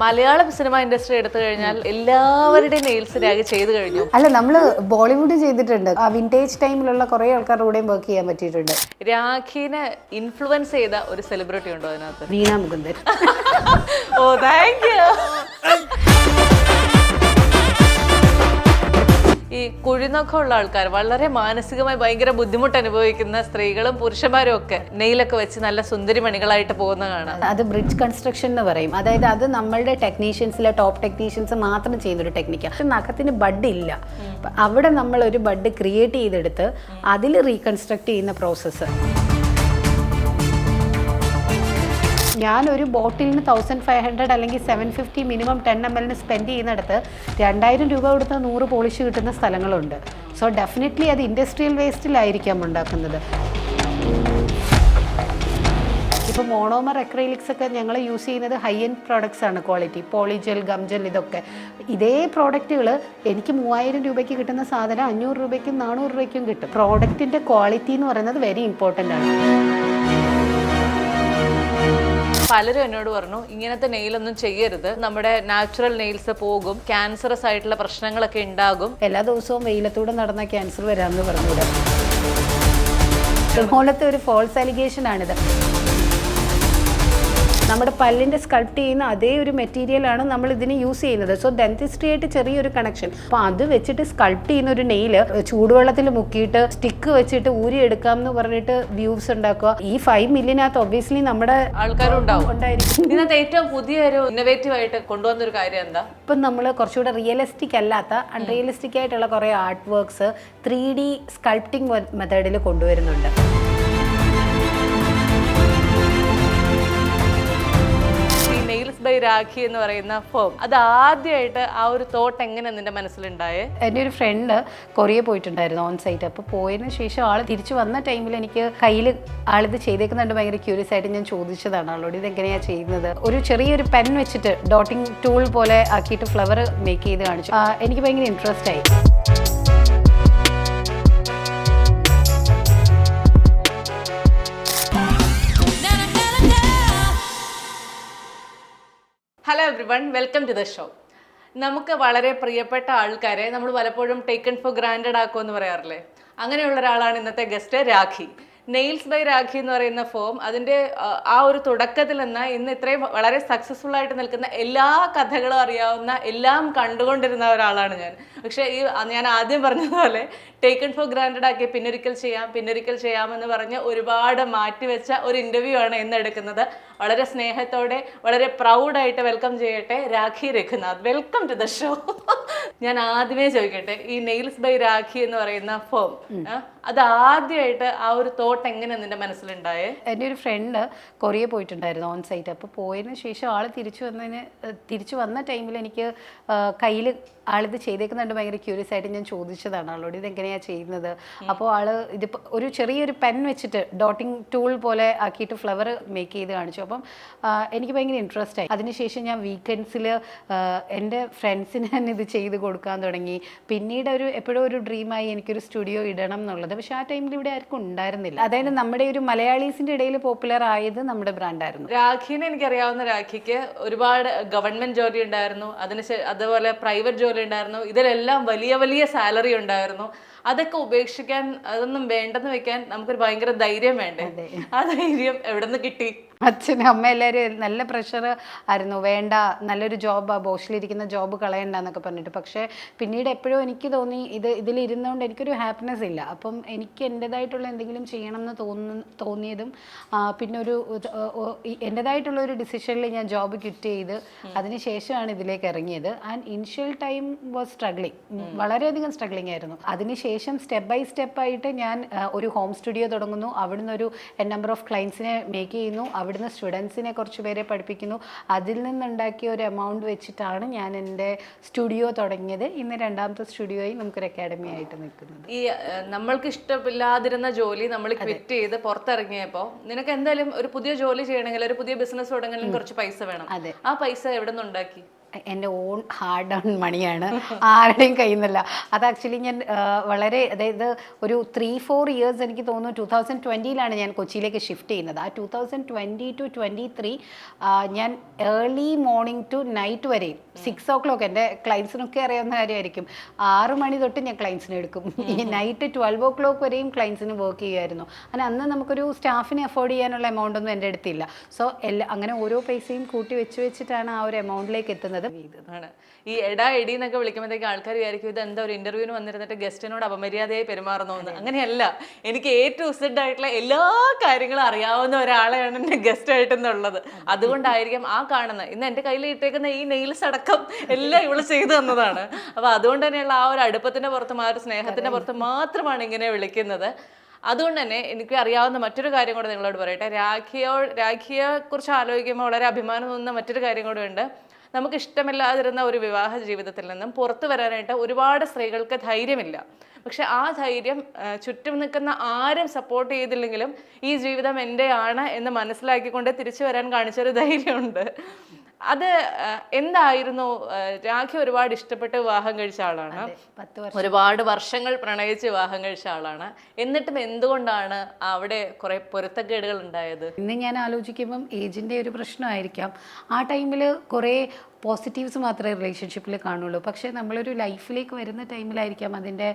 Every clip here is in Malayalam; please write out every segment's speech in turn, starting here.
മലയാളം സിനിമ ഇൻഡസ്ട്രി എടുത്തു കഴിഞ്ഞാൽ എല്ലാവരുടെയും നെയിൽസ് രാഖി ചെയ്തു കഴിഞ്ഞു. അല്ല, നമ്മള് ബോളിവുഡ് ചെയ്തിട്ടുണ്ട്. ആ വിന്റേജ് ടൈമിലുള്ള കുറെ ആൾക്കാരുടെ കൂടെയും വർക്ക് ചെയ്യാൻ പറ്റിയിട്ടുണ്ട്. രാഖിനെ ഇൻഫ്ലുവൻസ് ചെയ്ത ഒരു സെലിബ്രിറ്റി ഉണ്ടോ അതിനകത്ത്? വീണ മുകുന്ദൻ. ഓ, താങ്ക് യു. ഈ കുഴിനൊക്കമുള്ള ആൾക്കാർ, വളരെ മാനസികമായി ഭയങ്കര ബുദ്ധിമുട്ട് അനുഭവിക്കുന്ന സ്ത്രീകളും പുരുഷന്മാരും ഒക്കെ നെയിലൊക്കെ വെച്ച് നല്ല സുന്ദരി മണികളായിട്ട് പോകുന്ന കാണാം. അത് ബ്രിഡ്ജ് കൺസ്ട്രക്ഷൻ എന്ന് പറയും. അതായത് അത് നമ്മളുടെ ടെക്നീഷ്യൻസിലെ ടോപ്പ് ടെക്നീഷ്യൻസ് മാത്രം ചെയ്യുന്ന ഒരു ടെക്നിക്കാണ്. പക്ഷെ നഖത്തിന് ബഡ് ഇല്ല. അവിടെ നമ്മൾ ഒരു ബഡ് ക്രിയേറ്റ് ചെയ്തെടുത്ത് അതിൽ റീകൺസ്ട്രക്ട് ചെയ്യുന്ന പ്രോസസ്സ്. ഞാനൊരു ബോട്ടിലിന് 1500 അല്ലെങ്കിൽ 750 മിനിമം 10 ml സ്പെൻഡ് ചെയ്യുന്നിടത്ത് 2000 രൂപ കൊടുത്ത് 100 പോളിഷ് കിട്ടുന്ന സ്ഥലങ്ങളുണ്ട്. സോ ഡെഫിനറ്റ്ലി അത് ഇൻഡസ്ട്രിയൽ വേസ്റ്റിലായിരിക്കാം ഉണ്ടാക്കുന്നത്. ഇപ്പോൾ മോണോമർ അക്രൈലിക്സ് ഒക്കെ ഞങ്ങൾ യൂസ് ചെയ്യുന്നത് ഹൈ എൻഡ് പ്രോഡക്ട്സ് ആണ്. ക്വാളിറ്റി പോളിജെൽ, ഗംജെൽ, ഇതൊക്കെ ഇതേ പ്രോഡക്റ്റുകൾ എനിക്ക് 3000 രൂപയ്ക്ക് കിട്ടുന്ന സാധനം 500 രൂപയ്ക്കും 400 രൂപയ്ക്കും കിട്ടും. പ്രോഡക്റ്റിൻ്റെ ക്വാളിറ്റി എന്ന് പറയുന്നത് വെരി ഇമ്പോർട്ടൻ്റ് ആണ്. പലരും എന്നോട് പറഞ്ഞു ഇങ്ങനത്തെ നെയിലൊന്നും ചെയ്യരുത്, നമ്മുടെ നാച്ചുറൽ നെയിൽസ് പോകും, ക്യാൻസറസ് ആയിട്ടുള്ള പ്രശ്നങ്ങളൊക്കെ ഉണ്ടാകും. എല്ലാ ദിവസവും വെയിലത്തൂടെ നടന്ന ക്യാൻസർ വരാമെന്ന് പറഞ്ഞുകൂടെ. ഇതുപോലത്തെ ഒരു ഫോൾസ് അലിഗേഷൻ ആണിത്. നമ്മുടെ പല്ലിൻ്റെ സ്കൾപ്റ്റ് ചെയ്യുന്ന അതേ ഒരു മെറ്റീരിയലാണ് നമ്മൾ ഇതിന് യൂസ് ചെയ്യുന്നത്. സോ ഡെന്റിസ്ട്രി ആയിട്ട് ചെറിയൊരു കണക്ഷൻ. അപ്പോൾ അത് വെച്ചിട്ട് സ്കൾപ്റ്റ് ചെയ്യുന്ന ഒരു നെയിൽ ചൂടുവെള്ളത്തിൽ മുക്കിയിട്ട് സ്റ്റിക്ക് വെച്ചിട്ട് ഊരി എടുക്കാം എന്ന് പറഞ്ഞിട്ട് വ്യൂസ് ഉണ്ടാക്കുക. ഈ 5 മില്യനകത്ത് ഒബ്വിയസ്ലി നമ്മുടെ ആൾക്കാരുണ്ടാവും ഉണ്ടായിരിക്കും. ഇതിനകത്ത് ഏറ്റവും പുതിയൊരു ഇന്നോവേറ്റീവ് ആയിട്ട് കൊണ്ടുവന്നൊരു കാര്യം എന്താ? ഇപ്പം നമ്മൾ കുറച്ചുകൂടെ റിയലിസ്റ്റിക് അല്ലാത്ത അൺറിയലിസ്റ്റിക് ആയിട്ടുള്ള കുറേ ആർട്ട് വർക്ക്സ് 3D സ്കൾപ്റ്റിംഗ് മെത്തേഡിൽ കൊണ്ടുവരുന്നുണ്ട്. ബൈ രാഖി എന്ന് പറയുന്ന ഫോം, അത് ആദ്യമായിട്ട് ആ ഒരു തോട്ട് എങ്ങനെ നിന്റെ മനസ്സിലുണ്ടായേ? എൻ്റെ ഒരു ഫ്രണ്ട് കൊറിയ പോയിട്ടുണ്ടായിരുന്നു ഓൺ സൈറ്റ്. അപ്പോൾ പോയതിനു ശേഷം ആൾ തിരിച്ചു വന്ന ടൈമിൽ എനിക്ക് കയ്യിൽ ആളിത് ചെയ്തേക്കുന്നുണ്ട് ഭയങ്കര ക്യൂരിയസ് ആയിട്ട് ഞാൻ ചോദിച്ചതാണ് ആളോട് ഇത് എങ്ങനെയാണ് ചെയ്യുന്നത്. ഒരു ചെറിയൊരു പെൻ വെച്ചിട്ട് ഡോട്ടിങ് ടൂൾ പോലെ ആക്കിയിട്ട് ഫ്ലവർ മേക്ക് ചെയ്ത് കാണിച്ചു. എനിക്ക് ഭയങ്കര ഇൻട്രസ്റ്റ് ആയി. Hello everyone, welcome to the show. നമുക്ക് വളരെ പ്രിയപ്പെട്ട ആൾക്കാരെ നമ്മൾ പലപ്പോഴും ടേക്കൺ ഫോർ ഗ്രാൻഡഡ് ആക്കുമെന്ന് പറയാറില്ലേ? അങ്ങനെയുള്ള ഒരാളാണ് ഇന്നത്തെ guest Rakhi. Nails by Rakhi എന്ന് പറയുന്ന ഫോം, അതിൻ്റെ ആ ഒരു തുടക്കത്തിൽ നിന്ന് ഇന്ന് ഇത്രയും വളരെ സക്സസ്ഫുൾ ആയിട്ട് നിൽക്കുന്ന എല്ലാ കഥകളും അറിയാവുന്ന, എല്ലാം കണ്ടുകൊണ്ടിരുന്ന ഒരാളാണ് ഞാൻ. പക്ഷേ ഞാൻ ആദ്യം പറഞ്ഞതുപോലെ ടേക്കൺ ഫോർ ഗ്രാൻഡഡ് ആക്കി പിന്നൊരിക്കൽ ചെയ്യാമെന്ന് പറഞ്ഞ് ഒരുപാട് മാറ്റിവെച്ച ഒരു ഇൻ്റർവ്യൂ ആണ് ഇന്ന് എടുക്കുന്നത്. വളരെ സ്നേഹത്തോടെ, വളരെ പ്രൗഡായിട്ട് വെൽക്കം ചെയ്യട്ടെ Rakhi Raghunath. Welcome to the show. ഞാൻ ആദ്യമേ ചോദിക്കട്ടെ, ഈ നെയിൽസ് ബൈ രാഖി എന്ന് പറയുന്ന ഫോം, അത് ആദ്യമായിട്ട് ആ ഒരു തോട്ട് എങ്ങനെ നിന്റെ മനസ്സിലുണ്ടായേ? എൻ്റെ ഒരു ഫ്രണ്ട് കൊറിയ പോയിട്ടുണ്ടായിരുന്നു ഓൺ സൈറ്റ്. അപ്പോൾ പോയതിന് ശേഷം ആൾ തിരിച്ചു വന്ന ടൈമിൽ എനിക്ക് കയ്യിൽ ആളിത് ചെയ്തേക്കുന്നുണ്ട് ഭയങ്കര ക്യൂരിയസ് ആയിട്ട് ഞാൻ ചോദിച്ചതാണ് ആളോട് ഇത് എങ്ങനെയാണ് ചെയ്യുന്നത്. അപ്പോൾ ഇതിപ്പോൾ ഒരു ചെറിയൊരു പെൻ വെച്ചിട്ട് ഡോട്ടിങ് ടൂൾ പോലെ ആക്കിയിട്ട് ഫ്ലവർ മേക്ക് ചെയ്ത് കാണിച്ചു. അപ്പം എനിക്ക് ഭയങ്കര ഇൻട്രസ്റ്റ് ആയി. അതിനുശേഷം ഞാൻ വീക്കെൻഡ്സിൽ എൻ്റെ ഫ്രണ്ട്സിന് തന്നെ ഇത് ചെയ്ത് കൊടുക്കാൻ തുടങ്ങി. പിന്നീട് എപ്പോഴും ഒരു ഡ്രീമായി എനിക്കൊരു സ്റ്റുഡിയോ ഇടണം എന്നുള്ളത്. പക്ഷെ ആ ടൈമിൽ ഇവിടെ ആർക്കും ഉണ്ടായിരുന്നില്ല. അതായത് നമ്മുടെ ഒരു മലയാളീസിൻ്റെ ഇടയിൽ പോപ്പുലർ ആയത് നമ്മുടെ ബ്രാൻഡായിരുന്നു. രാഖിനെ എനിക്കറിയാവുന്ന രാഖിക്ക് ഒരുപാട് ഗവൺമെൻറ് ജോലി ഉണ്ടായിരുന്നു, അതുപോലെ പ്രൈവറ്റ് ജോലി ഉണ്ടായിരുന്നു. ഇതിലെല്ലാം വലിയ വലിയ സാലറി ഉണ്ടായിരുന്നു. അതൊക്കെ ഉപേക്ഷിക്കാൻ, അതൊന്നും വേണ്ടെന്ന് വെക്കാൻ നമുക്കൊരു ഭയങ്കര ധൈര്യം വേണ്ടേ? ആ ധൈര്യം എവിടെ നിന്ന് കിട്ടി? അച്ഛനും അമ്മ എല്ലാവരും നല്ല പ്രഷർ ആയിരുന്നു. വേണ്ട, നല്ലൊരു ജോബാണ്, ബോഷിലിരിക്കുന്ന ജോബ് കളയണ്ട എന്നൊക്കെ പറഞ്ഞിട്ട്. പക്ഷേ പിന്നീട് എപ്പോഴും എനിക്ക് തോന്നി ഇതിലിരുന്നുകൊണ്ട് എനിക്കൊരു ഹാപ്പിനെസ് ഇല്ല. അപ്പം എനിക്ക് എൻ്റെതായിട്ടുള്ള എന്തെങ്കിലും ചെയ്യണം എന്ന് തോന്നിയതും പിന്നെ എൻ്റെതായിട്ടുള്ള ഒരു ഡിസിഷനിൽ ഞാൻ ജോബ് ക്വിറ്റ് ചെയ്ത് അതിനുശേഷമാണ് ഇതിലേക്ക് ഇറങ്ങിയത്. And initial time was struggling, വളരെയധികം സ്ട്രഗ്ലിങ് ആയിരുന്നു. അതിനുശേഷം സ്റ്റെപ്പ് ബൈ സ്റ്റെപ്പായിട്ട് ഞാൻ ഒരു ഹോം സ്റ്റുഡിയോ തുടങ്ങുന്നു. അവിടുന്ന് ഒരു നമ്പർ ഓഫ് ക്ലയൻസിനെ മേക്ക് ചെയ്യുന്നു. അവിടുന്ന് സ്റ്റുഡൻസിനെ കുറച്ച് പേരെ പഠിപ്പിക്കുന്നു. അതിൽ നിന്നുണ്ടാക്കിയ ഒരു എമൗണ്ട് വെച്ചിട്ടാണ് ഞാൻ എൻ്റെ സ്റ്റുഡിയോ തുടങ്ങിയത്. ഇന്ന് രണ്ടാമത്തെ സ്റ്റുഡിയോയിൽ നമുക്കൊരു അക്കാഡമി ആയിട്ട് നിൽക്കുന്നത്. ഈ നമ്മൾക്ക് ഇഷ്ടമില്ലാതിരുന്ന ജോലി നമ്മൾ ക്വിറ്റ് ചെയ്ത് പുറത്തിറങ്ങിയപ്പോൾ നിനക്ക് എന്തായാലും ഒരു പുതിയ ജോലി ചെയ്യണമെങ്കിൽ, ഒരു പുതിയ ബിസിനസ് തുടങ്ങണമെങ്കിൽ കുറച്ച് പൈസ വേണം. ആ പൈസ എവിടെ നിന്നുണ്ടാക്കി? എൻ്റെ ഓൺ ഹാർഡ് ഏൺ മണിയാണ്, ആരുടെയും കയ്യിൽ നിന്നല്ല. അത് ആക്ച്വലി ഞാൻ വളരെ, അതായത് ഒരു 3-4 ഇയേഴ്സ് എനിക്ക് തോന്നുന്നു 2020 ഞാൻ കൊച്ചിയിലേക്ക് ഷിഫ്റ്റ് ചെയ്യുന്നത്. ആ 2020 to 23 ഞാൻ ഏർലി മോർണിംഗ് ടു നൈറ്റ് വരെയും 6 o'clock, എൻ്റെ ക്ലയൻസിനൊക്കെ അറിയാവുന്ന കാര്യമായിരിക്കും, 6 മണി തൊട്ട് ഞാൻ ക്ലയൻസിനെ എടുക്കും. ഈ നൈറ്റ് 12 o'clock വരെയും ക്ലയൻസിന് വർക്ക് ചെയ്യുമായിരുന്നു. അങ്ങനെ അന്ന് നമുക്കൊരു സ്റ്റാഫിനെ അഫോർഡ് ചെയ്യാനുള്ള എമൗണ്ട് ഒന്നും എൻ്റെ അടുത്തില്ല. സോ അങ്ങനെ ഓരോ പൈസയും കൂട്ടി വെച്ചിട്ടാണ് ആ ഒരു എമൗണ്ടിലേക്ക് എത്തുന്നത്. ആണ് ഈ എടാ എടി എന്നൊക്കെ വിളിക്കുമ്പോഴത്തേക്ക് ആൾക്കാർ വിചാരിക്കും ഇത് എന്താ ഒരു ഇന്റർവ്യൂവിന് വന്നിരുന്നിട്ട് ഗസ്റ്റിനോട് അപമര്യാദയായി പെരുമാറുന്നു എന്ന്. അങ്ങനെയല്ല, എനിക്ക് A to Z ആയിട്ടുള്ള എല്ലാ കാര്യങ്ങളും അറിയാവുന്ന ഒരാളെയാണ് എൻ്റെ ഗസ്റ്റ് ആയിട്ടെന്നുള്ളത്. അതുകൊണ്ടായിരിക്കും ആ കാണുന്നത്. ഇന്ന് എൻ്റെ കയ്യിൽ ഇട്ടേക്കുന്ന ഈ നെയിൽസ് അടക്കം എല്ലാം ഇവള് ചെയ്തു തന്നതാണ്. അപ്പൊ അതുകൊണ്ട് തന്നെയുള്ള ആ ഒരു അടുപ്പത്തിന്റെ പുറത്തും ആ ഒരു സ്നേഹത്തിന്റെ പുറത്തും മാത്രമാണ് ഇങ്ങനെ വിളിക്കുന്നത്. അതുകൊണ്ട് തന്നെ എനിക്ക് അറിയാവുന്ന മറ്റൊരു കാര്യം കൂടെ നിങ്ങളോട് പറയട്ടെ. രാഖിയെ കുറിച്ച് ആലോചിക്കുമ്പോൾ വളരെ അഭിമാനം തോന്നുന്ന മറ്റൊരു കാര്യം കൂടെ ഉണ്ട്. നമുക്ക് ഇഷ്ടമില്ലാതിരുന്ന ഒരു വിവാഹ ജീവിതത്തിൽ നിന്നും പുറത്തു വരാനായിട്ട് ഒരുപാട് സ്ത്രീകൾക്ക് ധൈര്യമില്ല. പക്ഷെ ആ ധൈര്യം ചുറ്റും നിൽക്കുന്ന ആരും സപ്പോർട്ട് ചെയ്തില്ലെങ്കിലും ഈ ജീവിതം എൻ്റെയാണ് എന്ന് മനസ്സിലാക്കിക്കൊണ്ട് തിരിച്ചു വരാൻ കാണിച്ചൊരു ധൈര്യമുണ്ട്. അത് എന്തായിരുന്നു? രാഖി ഒരുപാട് ഇഷ്ടപ്പെട്ട് വിവാഹം കഴിച്ച ആളാണ്, 10 വർഷം ഒരുപാട് വർഷങ്ങൾ പ്രണയിച്ച് വിവാഹം കഴിച്ച ആളാണ്. എന്നിട്ടും എന്തുകൊണ്ടാണ് അവിടെ കുറെ പൊരുത്തക്കേടുകൾ ഉണ്ടായത്? ഇന്ന് ഞാൻ ആലോചിക്കുമ്പം ഏജിൻ്റെ ഒരു പ്രശ്നമായിരിക്കാം. ആ ടൈമിൽ കുറേ പോസിറ്റീവ്സ് മാത്രമേ റിലേഷൻഷിപ്പിൽ കാണുള്ളൂ. പക്ഷേ നമ്മളൊരു ലൈഫിലേക്ക് വരുന്ന ടൈമിലായിരിക്കാം അതിൻ്റെ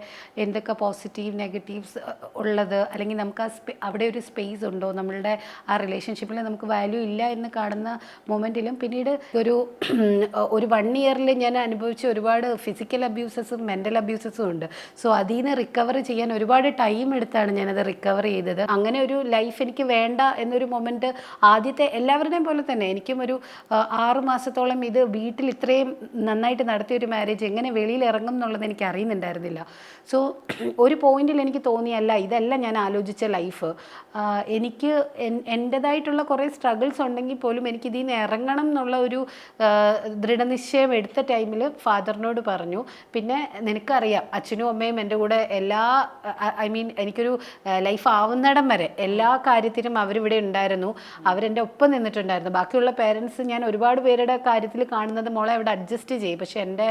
എന്തൊക്കെ പോസിറ്റീവ് നെഗറ്റീവ്സ് ഉള്ളത്, അല്ലെങ്കിൽ നമുക്ക് അവിടെ ഒരു സ്പേസ് ഉണ്ടോ, നമ്മളുടെ ആ റിലേഷൻഷിപ്പിൽ നമുക്ക് വാല്യൂ ഇല്ല എന്ന് കാണുന്ന മൊമെൻറ്റിലും. പിന്നീട് ഒരു 1 ഇയറിൽ ഞാൻ അനുഭവിച്ച ഒരുപാട് ഫിസിക്കൽ അബ്യൂസസും മെൻ്റൽ അബ്യൂസസും ഉണ്ട്. സോ അതിൽ നിന്ന് റിക്കവർ ചെയ്യാൻ ഒരുപാട് ടൈം എടുത്താണ് ഞാനത് റിക്കവർ ചെയ്തത്. അങ്ങനെ ഒരു ലൈഫ് എനിക്ക് വേണ്ട എന്നൊരു മൊമെൻറ്റ് ആദ്യത്തെ എല്ലാവരുടെയും പോലെ തന്നെ എനിക്കും ഒരു 6 മാസത്തോളം ഇത് വീട്ടിൽ ഇത്രയും നന്നായിട്ട് നടത്തിയൊരു മാരേജ് എങ്ങനെ വെളിയിൽ ഇറങ്ങും എന്നുള്ളത് എനിക്ക് അറിയുന്നുണ്ടായിരുന്നില്ല. സോ ഒരു പോയിന്റിൽ എനിക്ക് തോന്നിയല്ല, ഇതല്ല ഞാൻ ആലോചിച്ച ലൈഫ്. എനിക്ക് എൻ്റെതായിട്ടുള്ള കുറേ സ്ട്രഗിൾസ് ഉണ്ടെങ്കിൽ പോലും എനിക്ക് ഇതിൽ നിന്ന് ഇറങ്ങണം എന്നുള്ള ഒരു ദൃഢനിശ്ചയം എടുത്ത ടൈമിൽ ഫാദറിനോട് പറഞ്ഞു. പിന്നെ നിനക്കറിയാം അച്ഛനും അമ്മയും എൻ്റെ കൂടെ എല്ലാ എനിക്കൊരു ലൈഫ് ആവുന്നിടം വരെ എല്ലാ കാര്യത്തിനും അവരിവിടെ ഉണ്ടായിരുന്നു, അവരെൻ്റെ ഒപ്പം നിന്നിട്ടുണ്ടായിരുന്നു. ബാക്കിയുള്ള പേരൻസ് ഞാൻ ഒരുപാട് പേരുടെ കാര്യത്തിൽ കാണുന്നത് മോളെ അവിടെ അഡ്ജസ്റ്റ് ചെയ്യും, പക്ഷെ എൻ്റെ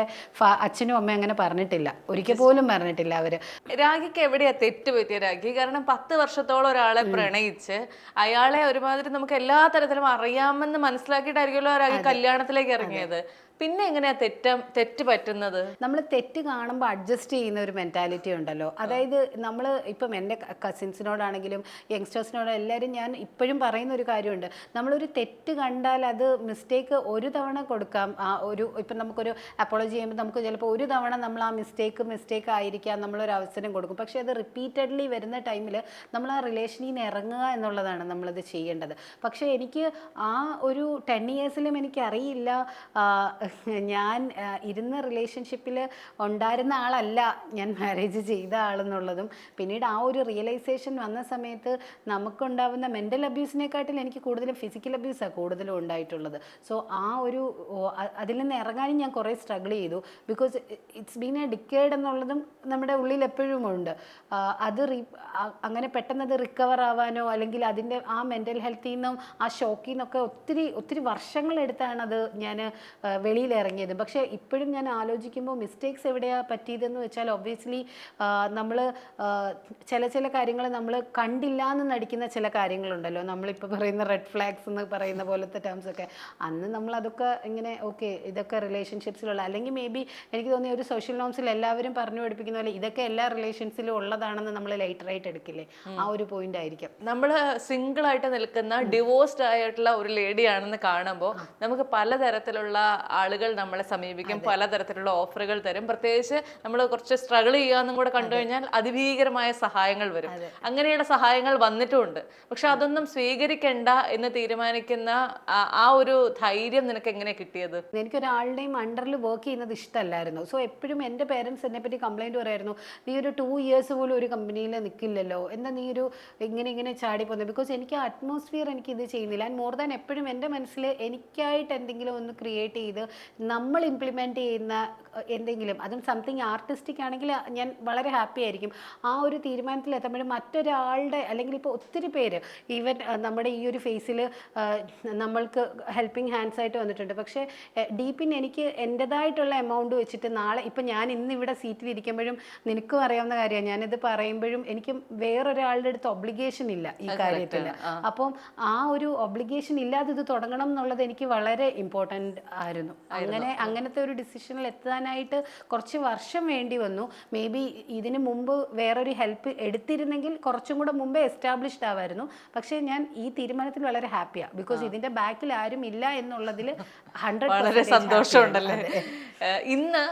അച്ഛനും അമ്മയും അങ്ങനെ പറഞ്ഞിട്ടില്ല, ഒരിക്കൽ പോലും പറഞ്ഞിട്ടില്ല അവര്. രാഖിക്ക് എവിടെയാ തെറ്റ് പറ്റിയ രാഖി? കാരണം 10 വർഷത്തോളം ഒരാളെ പ്രണയിച്ച് അയാളെ ഒരുമാതിരി നമുക്ക് എല്ലാ തരത്തിലും അറിയാമെന്ന് മനസ്സിലാക്കിയിട്ടായിരിക്കുമല്ലോ രാഖി കല്യാണത്തിലേക്ക് ഇറങ്ങിയത്. പിന്നെ എങ്ങനെയാ തെറ്റ് പറ്റുന്നത്? നമ്മൾ തെറ്റ് കാണുമ്പോൾ അഡ്ജസ്റ്റ് ചെയ്യുന്ന ഒരു മെൻറ്റാലിറ്റി ഉണ്ടല്ലോ. അതായത് നമ്മൾ ഇപ്പം എൻ്റെ കസിൻസിനോടാണെങ്കിലും യങ്സ്റ്റേഴ്സിനോടും എല്ലാവരും ഞാൻ ഇപ്പോഴും പറയുന്ന ഒരു കാര്യമുണ്ട്. നമ്മളൊരു തെറ്റ് കണ്ടാൽ അത് മിസ്റ്റേക്ക് ഒരു തവണ കൊടുക്കാം. ഇപ്പം നമുക്കൊരു അപ്പോളജി ചെയ്യുമ്പോൾ നമുക്ക് ചിലപ്പോൾ ഒരു തവണ നമ്മൾ ആ മിസ്റ്റേക്ക് ആയിരിക്കാം നമ്മളൊരു അവസരം കൊടുക്കും. പക്ഷേ അത് റിപ്പീറ്റഡ്ലി വരുന്ന ടൈമിൽ നമ്മൾ ആ റിലേഷനിൽ നിന്ന് ഇറങ്ങുക എന്നുള്ളതാണ് നമ്മളത് ചെയ്യേണ്ടത്. പക്ഷേ എനിക്ക് ആ ഒരു 10 ഇയേഴ്സിലും എനിക്കറിയില്ല, ഞാൻ ഇരുന്ന റിലേഷൻഷിപ്പിൽ ഉണ്ടായിരുന്ന ആളല്ല ഞാൻ മാരേജ് ചെയ്ത ആളെന്നുള്ളതും. പിന്നീട് ആ ഒരു റിയലൈസേഷൻ വന്ന സമയത്ത് നമുക്കുണ്ടാവുന്ന മെൻ്റൽ അബ്യൂസിനെക്കാട്ടിൽ എനിക്ക് കൂടുതലും ഫിസിക്കൽ അബ്യൂസാണ് കൂടുതലും ഉണ്ടായിട്ടുള്ളത്. സോ ആ ഒരു അതിൽ നിന്ന് ഇറങ്ങാനും ഞാൻ കുറേ സ്ട്രഗിൾ ചെയ്തു. Because it's been A decade എന്നുള്ളതും നമ്മുടെ ഉള്ളിൽ എപ്പോഴും ഉണ്ട്. അത് അങ്ങനെ പെട്ടെന്ന് അത് റിക്കവർ ആവാനോ അല്ലെങ്കിൽ അതിൻ്റെ ആ മെൻ്റൽ ഹെൽത്തിൽ നിന്നും ആ ഷോക്കിൽ നിന്നൊക്കെ ഒത്തിരി വർഷങ്ങളെടുത്താണ് അത് ഞാൻ വെളിയിൽ ഇറങ്ങിയത്. പക്ഷേ ഇപ്പോഴും ഞാൻ ആലോചിക്കുമ്പോൾ മിസ്റ്റേക്സ് എവിടെയാണ് പറ്റിയതെന്ന് വെച്ചാൽ ഒബ്വിയസ്ലി നമ്മൾ ചില കാര്യങ്ങൾ നമ്മൾ കണ്ടില്ല എന്ന് നടിക്കുന്ന ചില കാര്യങ്ങളുണ്ടല്ലോ, നമ്മളിപ്പോൾ പറയുന്ന റെഡ് ഫ്ലാഗ്സ് എന്ന് പറയുന്ന പോലത്തെ ടേംസ് ഒക്കെ. അന്ന് നമ്മൾ അതൊക്കെ ഇങ്ങനെ ഓക്കെ ഇതൊക്കെ റിലേഷൻഷിപ്സിലുള്ള, അല്ലെങ്കിൽ മേ ബി എനിക്ക് തോന്നിയ ഒരു സോഷ്യൽ നോംസിൽ എല്ലാവരും പറഞ്ഞു പഠിപ്പിക്കുന്ന പോലെ ഇതൊക്കെ എല്ലാ റിലേഷൻസിലും ഉള്ളതാണെന്ന് നമ്മൾ ലൈറ്ററായിട്ട് എടുക്കില്ലേ, ആ ഒരു പോയിന്റ് ആയിരിക്കും. നമ്മൾ സിംഗിളായിട്ട് നിൽക്കുന്ന ഡിവോഴ്സ്ഡ് ആയിട്ടുള്ള ഒരു ലേഡിയാണെന്ന് കാണുമ്പോൾ നമുക്ക് പലതരത്തിലുള്ള ആളുകൾ നമ്മളെ സമീപിക്കും, പലതരത്തിലുള്ള ഓഫറുകൾ തരും. പ്രത്യേകിച്ച് നമ്മൾ കുറച്ച് സ്ട്രഗിൾ ചെയ്യാന്നും കൂടെ കണ്ടു കഴിഞ്ഞാൽ അതിഭീകരമായ സഹായങ്ങൾ വരും. അങ്ങനെയുള്ള സഹായങ്ങൾ വന്നിട്ടുമുണ്ട്. പക്ഷെ അതൊന്നും സ്വീകരിക്കണ്ട എന്ന് തീരുമാനിക്കുന്ന ആ ഒരു ധൈര്യം നിനക്ക് എങ്ങനെ കിട്ടിയത്? എനിക്കൊരാളുടെയും അണ്ടറിൽ വർക്ക് ചെയ്യുന്നത് ഇഷ്ടമല്ലായിരുന്നു. സോ എപ്പോഴും എൻ്റെ പേരൻസ് എന്നെ പറ്റി കംപ്ലൈൻറ്റ് പറയായിരുന്നു, നീ ഒരു 2 ഇയേഴ്സ് പോലും ഒരു കമ്പനിയിൽ നിൽക്കില്ലല്ലോ, എന്താ നീ ഒരു ഇങ്ങനെ ചാടി പോകുന്നത്? ബിക്കോസ് എനിക്ക് അറ്റ്മോസ്ഫിയർ എനിക്ക് ഇത് ചെയ്യുന്നില്ല. ആൻഡ് മോർ ദാൻ എപ്പോഴും എൻ്റെ മനസ്സിൽ എനിക്കായിട്ട് എന്തെങ്കിലും ഒന്ന് ക്രിയേറ്റ് ചെയ്ത് നമ്മൾ ഇംപ്ലിമെൻറ്റ് ചെയ്യുന്ന എന്തെങ്കിലും, അതും സംതിങ് ആർട്ടിസ്റ്റിക് ആണെങ്കിൽ ഞാൻ വളരെ ഹാപ്പി ആയിരിക്കും. ആ ഒരു തീരുമാനത്തിൽ എത്തുമ്പോഴും മറ്റൊരാളുടെ, അല്ലെങ്കിൽ ഇപ്പോൾ ഒത്തിരി പേര് ഈവൻ നമ്മുടെ ഈ ഒരു ഫേസിൽ നമ്മൾക്ക് ഹെൽപ്പിംഗ് ഹാൻഡ്സ് ആയിട്ട് വന്നിട്ടുണ്ട്. പക്ഷേ ഡീപ്പിൻ എനിക്ക് എൻ്റെതായിട്ടുള്ള എമൗണ്ട് വെച്ചിട്ട് നാളെ ഇപ്പം ഞാൻ ഇന്നിവിടെ സീറ്റിൽ ഇരിക്കുമ്പോഴും നിനക്കും അറിയാവുന്ന കാര്യമാണ്, ഞാനിത് പറയുമ്പോഴും എനിക്ക് വേറൊരാളുടെ അടുത്ത് ഒബ്ലിഗേഷൻ ഇല്ല ഈ കാര്യത്തിൽ. അപ്പം ആ ഒരു ഒബ്ലിഗേഷൻ ഇല്ലാതെ ഇത് തുടങ്ങണം എന്നുള്ളത് എനിക്ക് വളരെ ഇമ്പോർട്ടൻ്റ് ആയിരുന്നു. അങ്ങനത്തെ ഒരു ഡിസിഷനിൽ എത്താനായിട്ട് കുറച്ച് വർഷം വേണ്ടി വന്നു. മേ ബി ഇതിന് മുമ്പ് വേറൊരു ഹെൽപ്പ് എടുത്തിരുന്നെങ്കിൽ കുറച്ചും കൂടെ മുമ്പേ എസ്റ്റാബ്ലിഷ്ഡ് ആവായിരുന്നു. പക്ഷേ ഞാൻ ഈ തീരുമാനത്തിൽ വളരെ ഹാപ്പിയാണ്. ബിക്കോസ് ഇതിന്റെ ബാക്കിൽ ആരും ഇല്ല എന്നുള്ളതിൽ 100% വളരെ സന്തോഷമുണ്ടല്ലേ. ഇന്ന്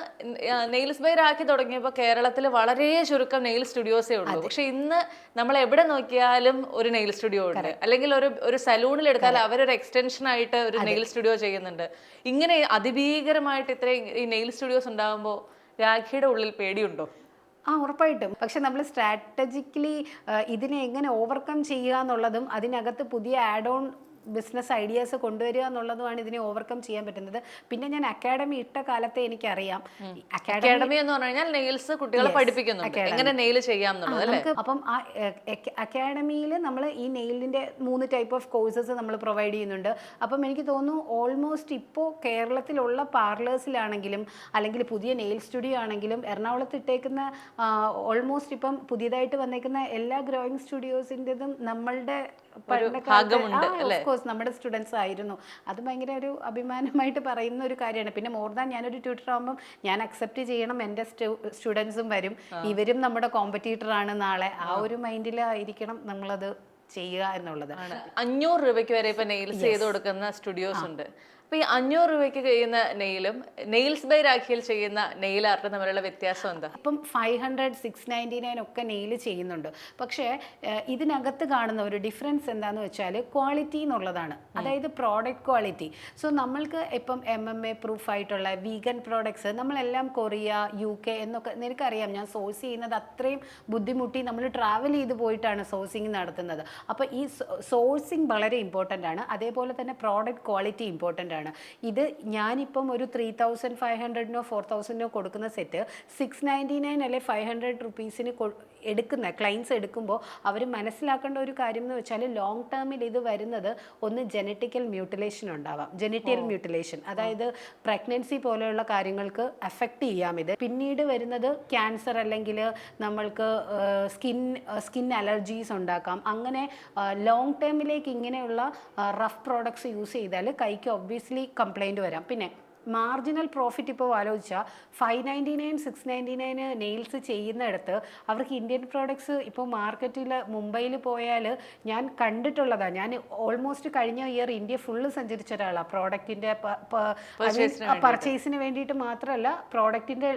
നെയിൽസ് ബൈ രാഖി തുടങ്ങിയപ്പോൾ കേരളത്തിൽ വളരെ ചുരുക്കം നെയിൽ സ്റ്റുഡിയോസേ ഉള്ളൂ. പക്ഷെ ഇന്ന് നമ്മൾ എവിടെ നോക്കിയാലും ഒരു നെയിൽ സ്റ്റുഡിയോ ഉണ്ട്, അല്ലെങ്കിൽ ഒരു സലൂണിൽ എടുത്താൽ അവരൊരു എക്സ്റ്റൻഷൻ ആയിട്ട് ഒരു നെയിൽ സ്റ്റുഡിയോ ചെയ്യുന്നുണ്ട്. ഇങ്ങനെ അതിഭീകരമായിട്ട് ഇത്രയും ഈ നെയിൽ സ്റ്റുഡിയോസ് ഉണ്ടാകുമ്പോൾ രാഖിയുടെ ഉള്ളിൽ പേടിയുണ്ടോ? ഉറപ്പായിട്ടും. പക്ഷെ നമ്മൾ സ്ട്രാറ്റജിക്കലി ഇതിനെ എങ്ങനെ ഓവർകം ചെയ്യുക എന്നുള്ളതും അതിനകത്ത് പുതിയ ആഡ് ഓൺ ബിസിനസ് ഐഡിയാസ് കൊണ്ടുവരിക എന്നുള്ളതുമാണ് ഇതിനെ ഓവർകം ചെയ്യാൻ പറ്റുന്നത്. പിന്നെ ഞാൻ അക്കാഡമി ഇട്ട കാലത്തെ എനിക്കറിയാം. അക്കാഡമി എന്ന് പറഞ്ഞു കഴിഞ്ഞാൽ നെയിൽസ് കുട്ടികളെ പഠിപ്പിക്കുന്നുണ്ട്, എങ്ങനെ നെയിൽ ചെയ്യാം എന്നുള്ളത്. അപ്പം ആ അക്കാഡമിയിൽ നമ്മൾ ഈ നെയിലിൻ്റെ 3 ടൈപ്പ് ഓഫ് കോഴ്സസ് നമ്മൾ പ്രൊവൈഡ് ചെയ്യുന്നുണ്ട്. അപ്പം എനിക്ക് തോന്നുന്നു ഓൾമോസ്റ്റ് ഇപ്പോൾ കേരളത്തിലുള്ള പാർലേഴ്സിലാണെങ്കിലും അല്ലെങ്കിൽ പുതിയ നെയിൽ സ്റ്റുഡിയോ ആണെങ്കിലും എറണാകുളത്ത് ഇട്ടേക്കുന്ന ഓൾമോസ്റ്റ് ഇപ്പം പുതിയതായിട്ട് വന്നേക്കുന്ന എല്ലാ ഗ്രോയിങ് സ്റ്റുഡിയോസിൻ്റെതും നമ്മളുടെ നമ്മുടെ സ്റ്റുഡൻസ് ആയിരുന്നു. അത് ഭയങ്കര ഒരു അഭിമാനമായിട്ട് പറയുന്ന ഒരു കാര്യമാണ്. പിന്നെ മോർ ദാൻ ഞാനൊരു ട്യൂട്ടർ ആകുമ്പം ഞാൻ അക്സെപ്റ്റ് ചെയ്യണം എൻ്റെ സ്റ്റുഡൻസും വരും, ഇവരും നമ്മുടെ കോമ്പറ്റീറ്റർ ആണ് നാളെ. ആ ഒരു മൈൻഡിലായിരിക്കണം നമ്മളത് ചെയ്യുക എന്നുള്ളത്. 500 രൂപയ്ക്ക് വരെ ഇപ്പൊ നെയിൽസ് ചെയ്ത് കൊടുക്കുന്ന സ്റ്റുഡിയോസ് ഉണ്ട്. അപ്പൊ ഈ 500 രൂപയ്ക്ക് ചെയ്യുന്ന നെയിലും നെയിൽസ് ബൈ രാഖിയിൽ ചെയ്യുന്ന നെയിൽ ആർട്ടും തമ്മിലുള്ള വ്യത്യാസം എന്താ? ഇപ്പം 500, 699 ഒക്കെ നെയിൽ ചെയ്യുന്നുണ്ട്. പക്ഷേ ഇതിനകത്ത് കാണുന്ന ഒരു ഡിഫറൻസ് എന്താന്ന് വെച്ചാൽ ക്വാളിറ്റി എന്നുള്ളതാണ്. അതായത് പ്രോഡക്റ്റ് ക്വാളിറ്റി. സോ നമ്മൾക്ക് ഇപ്പം MMA പ്രൂഫ് ആയിട്ടുള്ള വീഗൻ പ്രോഡക്ട്സ് നമ്മളെല്ലാം കൊറിയ, UK എന്നൊക്കെ നിനക്കറിയാം, ഞാൻ സോഴ്സ് ചെയ്യുന്നത് അത്രയും ബുദ്ധിമുട്ടി നമ്മൾ ട്രാവൽ ചെയ്ത് പോയിട്ടാണ് സോഴ്സിങ് നടത്തുന്നത്. അപ്പോൾ ഈ സോഴ്സിങ് വളരെ ഇമ്പോർട്ടൻ്റ് ആണ്. അതേപോലെ തന്നെ പ്രോഡക്റ്റ് ക്വാളിറ്റി ഇമ്പോർട്ടൻ്റ് ആണ്. ഇത് ഞാനിപ്പം ഒരു 3500-നോ 4000-നോ കൊടുക്കുന്ന സെറ്റ് 699 അല്ലെ 500 റുപ്പീസിന് എടുക്കുന്ന ക്ലയൻസ് എടുക്കുമ്പോൾ അവർ മനസ്സിലാക്കേണ്ട ഒരു കാര്യം എന്ന് വെച്ചാൽ ലോങ് ടേമിൽ ഇത് വരുന്നത് ഒന്ന് ജനറ്റിക്കൽ മ്യൂട്ടിലേഷൻ ഉണ്ടാവാം. ജെനിറ്റൽ മ്യൂട്ടിലേഷൻ, അതായത് പ്രഗ്നൻസി പോലെയുള്ള കാര്യങ്ങൾക്ക് എഫക്റ്റ് ചെയ്യാം ഇത്. പിന്നീട് വരുന്നത് ക്യാൻസർ അല്ലെങ്കിൽ നമ്മൾക്ക് സ്കിൻ അലർജീസ് ഉണ്ടാക്കാം. അങ്ങനെ ലോങ് ടേമിലേക്ക് ഇങ്ങനെയുള്ള റഫ് പ്രോഡക്ട്സ് യൂസ് ചെയ്താൽ കൈക്ക് ഒബ്വിയസ്ലി കംപ്ലൈൻറ്റ് വരാം. പിന്നെ മാർജിനൽ പ്രോഫിറ്റ് ഇപ്പോൾ ആലോചിച്ചാൽ 599, 699 നെയിൽസ് ചെയ്യുന്നിടത്ത് അവർക്ക് ഇന്ത്യൻ പ്രോഡക്ട്സ് ഇപ്പോൾ മാർക്കറ്റിൽ മുംബൈയിൽ പോയാൽ ഞാൻ കണ്ടിട്ടുള്ളതാണ്. ഞാൻ ഓൾമോസ്റ്റ് കഴിഞ്ഞ ഇയർ ഇന്ത്യ ഫുള്ള് സഞ്ചരിച്ച ഒരാളാണ്. പ്രോഡക്റ്റിൻ്റെ പർച്ചേസിന് വേണ്ടിയിട്ട് മാത്രമല്ല, പ്രോഡക്റ്റിൻ്റെ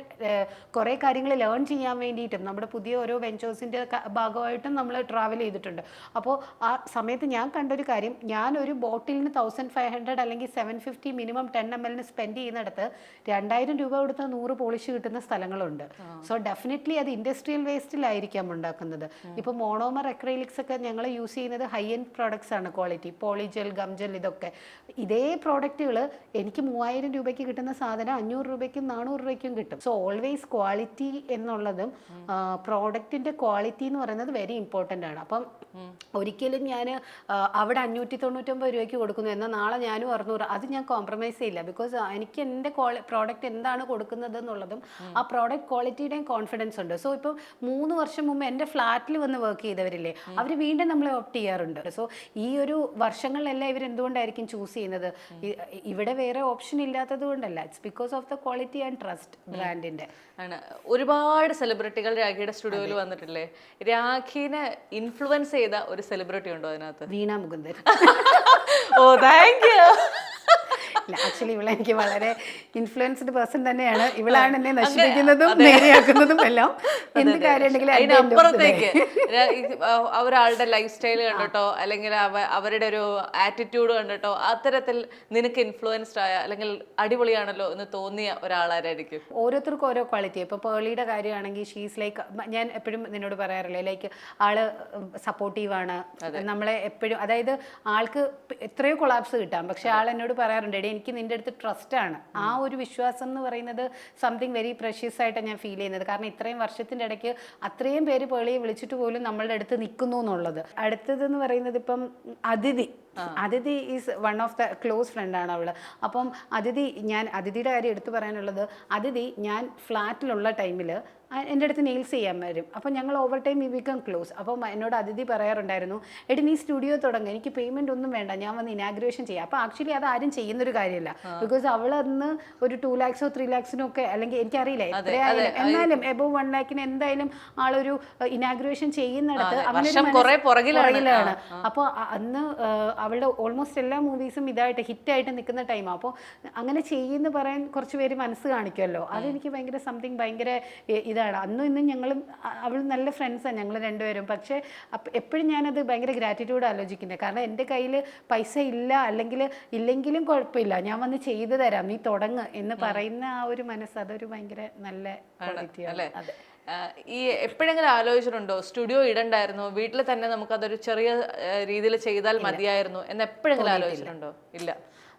കുറേ കാര്യങ്ങൾ ലേൺ ചെയ്യാൻ വേണ്ടിയിട്ടും നമ്മുടെ പുതിയ ഓരോ വെഞ്ചേഴ്സിൻ്റെ ഭാഗമായിട്ടും നമ്മൾ ട്രാവൽ ചെയ്തിട്ടുണ്ട്. അപ്പോൾ ആ സമയത്ത് ഞാൻ കണ്ടൊരു കാര്യം, ഞാനൊരു ബോട്ടിലിന് 1500 അല്ലെങ്കിൽ 750 മിനിമം 10 ml സ്പെൻഡ് ചെയ്യുന്നിടത്ത് 2000 രൂപ കൊടുത്ത് 100 പോളിഷ് കിട്ടുന്ന സ്ഥലങ്ങളുണ്ട്. സോ ഡെഫിനറ്റ്ലി അത് ഇൻഡസ്ട്രിയൽ വേസ്റ്റിലായിരിക്കാം ഉണ്ടാക്കുന്നത്. ഇപ്പോൾ മോണോമർ അക്രൈലിക്സ് ഒക്കെ ഞങ്ങൾ യൂസ് ചെയ്യുന്നത് ഹൈ എൻഡ് പ്രോഡക്ട്സ് ആണ്. ക്വാളിറ്റി പോളിജെൽ, ഗംജെൽ, ഇതൊക്കെ ഇതേ പ്രോഡക്റ്റുകൾ എനിക്ക് 3000 രൂപയ്ക്ക് കിട്ടുന്ന സാധനം 500 രൂപയ്ക്കും 400 രൂപയ്ക്കും കിട്ടും. സോ ഓൾവേസ് ക്വാളിറ്റി എന്നുള്ളതും പ്രോഡക്റ്റിൻ്റെ ക്വാളിറ്റി എന്ന് പറയുന്നത് വെരി ഇമ്പോർട്ടൻ്റ് ആണ്. അപ്പം ഒരിക്കലും ഞാൻ അവിടെ 599 രൂപയ്ക്ക് കൊടുക്കുന്നു എന്നാൽ നാളെ ഞാനും 600, അത് ഞാൻ കോംപ്രമൈസ് ചെയ്യില്ല. ബിക്കോസ് എനിക്ക് എൻ്റെ പ്രോഡക്റ്റ് എന്താണ് കൊടുക്കുന്നത് എന്നുള്ളതും ആ പ്രോഡക്റ്റ് ക്വാളിറ്റിയുടെയും കോൺഫിഡൻസ് ഉണ്ട്. സോ ഇപ്പം 3 വർഷം മുമ്പ് എൻ്റെ ഫ്ലാറ്റിൽ വന്ന് വർക്ക് ചെയ്തവരില്ലേ, അവർ വീണ്ടും നമ്മളെ ഓപ്റ്റ് ചെയ്യാറുണ്ട്. സോ ഈ ഒരു വർഷങ്ങളിലെല്ലാം ഇവരെന്തുകൊണ്ടായിരിക്കും ചൂസ് ചെയ്യുന്നത്? ഇവിടെ വേറെ ഓപ്ഷൻ ഇല്ലാത്തത് കൊണ്ടല്ല, it's because of the quality and trust ബ്രാൻഡിൻ്റെ ആണ്. ഒരുപാട് സെലിബ്രിറ്റികൾ രാഖിയുടെ സ്റ്റുഡിയോയിൽ വന്നിട്ടില്ലേ? രാഖിനെ ഇൻഫ്ലുവൻസ് ചെയ്ത ഒരു സെലിബ്രിറ്റി ഉണ്ടോ അതിനകത്ത്? വീണ മുകുന്ദൻ. ഓ, താങ്ക് യു. ആക്ച്വലി ഇവളെ എനിക്ക് വളരെ ഇൻഫ്ലുവൻസ്ഡ് പേഴ്സൺ തന്നെയാണ്. ഇവളാണ് എന്നെ നശിപ്പിക്കുന്നതും നേരെയാക്കുന്നതും എല്ലാം. എന്ത് കാര്യമുണ്ടെങ്കിലും അതിനപ്പുറത്തേക്ക് ഒരാളുടെ ലൈഫ് സ്റ്റൈൽ കണ്ടിട്ടോ അല്ലെങ്കിൽ അവരുടെ ഒരു ആറ്റിറ്റ്യൂഡ് കണ്ടിട്ടോ അത്തരത്തിൽ നിനക്ക് ഇൻഫ്ലുവൻസ്ഡ് ആയ അല്ലെങ്കിൽ അടിപൊളിയാണല്ലോ എന്ന് തോന്നിയ ഒരാളാരായിരിക്കും? ഓരോരുത്തർക്കും ഓരോ ക്വാളിറ്റി. ഇപ്പോൾ പേളിയുടെ കാര്യമാണെങ്കിൽ ഷീസ് ലൈക്ക്, ഞാൻ എപ്പോഴും നിന്നോട് പറയാറില്ലേ, ലൈക്ക് ആള് സപ്പോർട്ടീവാണ് നമ്മളെ എപ്പോഴും. അതായത് ആൾക്ക് എത്രയോ കൊളാപ്സ് കിട്ടാം, പക്ഷെ ആൾ എന്നോട് പറയാറുണ്ട്, എടേ എനിക്ക് നിൻ്റെ അടുത്ത് ട്രസ്റ്റാണ്. ആ ഒരു വിശ്വാസം എന്ന് പറയുന്നത് സംതിങ് വെരി പ്രഷ്യസ് ആയിട്ടാണ് ഞാൻ ഫീൽ ചെയ്യുന്നത്. കാരണം ഇത്രയും വർഷത്തിൻ്റെ ഇടയ്ക്ക് അത്രയും പേര് പേളിയെ വിളിച്ചിട്ട് പോലും നമ്മളുടെ അടുത്ത് നിൽക്കുന്നു എന്നുള്ളത്. അടുത്തതെന്ന് പറയുന്നത് ഇപ്പം അതിഥി is one of the close ഫ്രണ്ടാണ് അവള്. അപ്പം അതിഥിയുടെ കാര്യം എടുത്തു പറയാനുള്ളത്, അതിഥി ഞാൻ ഫ്ലാറ്റിലുള്ള ടൈമിൽ എൻ്റെ അടുത്ത് നെയിൽസ് ചെയ്യാൻ വരും. അപ്പം ഞങ്ങൾ over time we become close. അപ്പം എന്നോട് അതിഥി പറയാറുണ്ടായിരുന്നു, എടി നീ സ്റ്റുഡിയോ തുടങ്ങുക, എനിക്ക് പേയ്മെൻ്റ് ഒന്നും വേണ്ട, ഞാൻ വന്ന് ഇനാഗ്രേഷൻ ചെയ്യാം. അപ്പോൾ ആക്ച്വലി അത് ആരും ചെയ്യുന്നൊരു കാര്യമില്ല. ബിക്കോസ് അവൾ അന്ന് ഒരു 2 lakhs 3 lakhs ഒക്കെ, അല്ലെങ്കിൽ എനിക്കറിയില്ല എത്രയായാലും, എന്നാലും എബവ് 1 lakh എന്തായാലും ആളൊരു ഇനാഗ്രേഷൻ ചെയ്യുന്നിടത്ത് അങ്ങനെ പുറകിലാണ്. അപ്പോൾ അന്ന് അവളുടെ ഓൾമോസ്റ്റ് എല്ലാ മൂവീസും ഇതായിട്ട് ഹിറ്റായിട്ട് നിൽക്കുന്ന ടൈമാണ്. അപ്പോൾ അങ്ങനെ ചെയ്യുമെന്ന് പറയാൻ കുറച്ച് പേര് മനസ്സ് കാണിക്കുമല്ലോ, അതെനിക്ക് ഭയങ്കര സംതിങ് ഭയങ്കര ഇതാണ്. അന്നും ഇന്നും ഞങ്ങളും അവൾ നല്ല ഫ്രണ്ട്സാണ് ഞങ്ങൾ രണ്ടുപേരും. പക്ഷേ എപ്പോഴും ഞാനത് ഭയങ്കര ഗ്രാറ്റിറ്റ്യൂഡ് ആലോചിക്കുന്നത്. കാരണം എൻ്റെ കയ്യിൽ പൈസ ഇല്ല, ഇല്ലെങ്കിലും കുഴപ്പമില്ല, ഞാൻ വന്ന് ചെയ്തു തരാം, നീ തുടങ്ങ് എന്ന് പറയുന്ന ആ ഒരു മനസ്സ്, അതൊരു ഭയങ്കര നല്ല ക്വാളിറ്റിയാണ്. അതെ. ഈ എപ്പോഴെങ്കിലും ആലോചിച്ചിട്ടുണ്ടോ സ്റ്റുഡിയോ ഇടണ്ടായിരുന്നു, വീട്ടിൽ തന്നെ നമുക്കതൊരു ചെറിയ രീതിയിൽ ചെയ്താൽ മതിയായിരുന്നു എന്ന് എപ്പോഴെങ്കിലും ആലോചിച്ചിട്ടുണ്ടോ? ഇല്ല,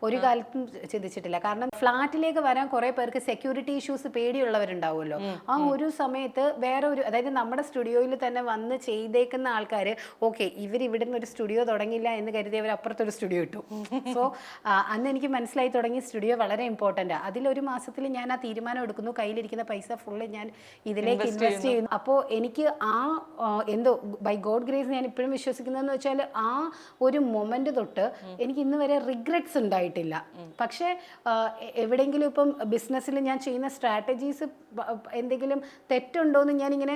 ഒരു കാലത്തും ചിന്തിച്ചിട്ടില്ല. കാരണം ഫ്ലാറ്റിലേക്ക് വരാൻ കുറേ പേർക്ക് സെക്യൂരിറ്റി ഇഷ്യൂസ് പേടിയുള്ളവരുണ്ടാവുമല്ലോ. ആ ഒരു സമയത്ത് വേറെ ഒരു, അതായത് നമ്മുടെ സ്റ്റുഡിയോയിൽ തന്നെ വന്ന് ചെയ്തേക്കുന്ന ആൾക്കാർ ഓക്കെ ഇവിടെ നിന്ന് ഒരു സ്റ്റുഡിയോ തുടങ്ങില്ല എന്ന് കരുതി അവർ അപ്പുറത്തൊരു സ്റ്റുഡിയോ ഇട്ടു. സോ അന്ന് എനിക്ക് മനസ്സിലായി തുടങ്ങി സ്റ്റുഡിയോ വളരെ ഇമ്പോർട്ടൻ്റാണ്. അതിലൊരു മാസത്തിൽ ഞാൻ ആ തീരുമാനം എടുക്കുന്നു, കയ്യിലിരിക്കുന്ന പൈസ ഫുള്ള് ഞാൻ ഇതിലേക്ക് ഇൻവെസ്റ്റ് ചെയ്യുന്നു. അപ്പോൾ എനിക്ക് എന്തോ ബൈ ഗോഡ് ഗ്രേസ് ഞാൻ ഇപ്പോഴും വിശ്വസിക്കുന്നതെന്ന് വെച്ചാൽ ആ ഒരു മൊമെന്റ് തൊട്ട് എനിക്ക് ഇന്ന് വരെ റിഗ്രറ്റ്സ് ഉണ്ടായിട്ടില്ല. പക്ഷേ എവിടെയെങ്കിലും ഇപ്പം ബിസിനസ്സിൽ ഞാൻ ചെയ്യുന്ന സ്ട്രാറ്റജീസ് എന്തെങ്കിലും തെറ്റുണ്ടോയെന്ന് ഞാനിങ്ങനെ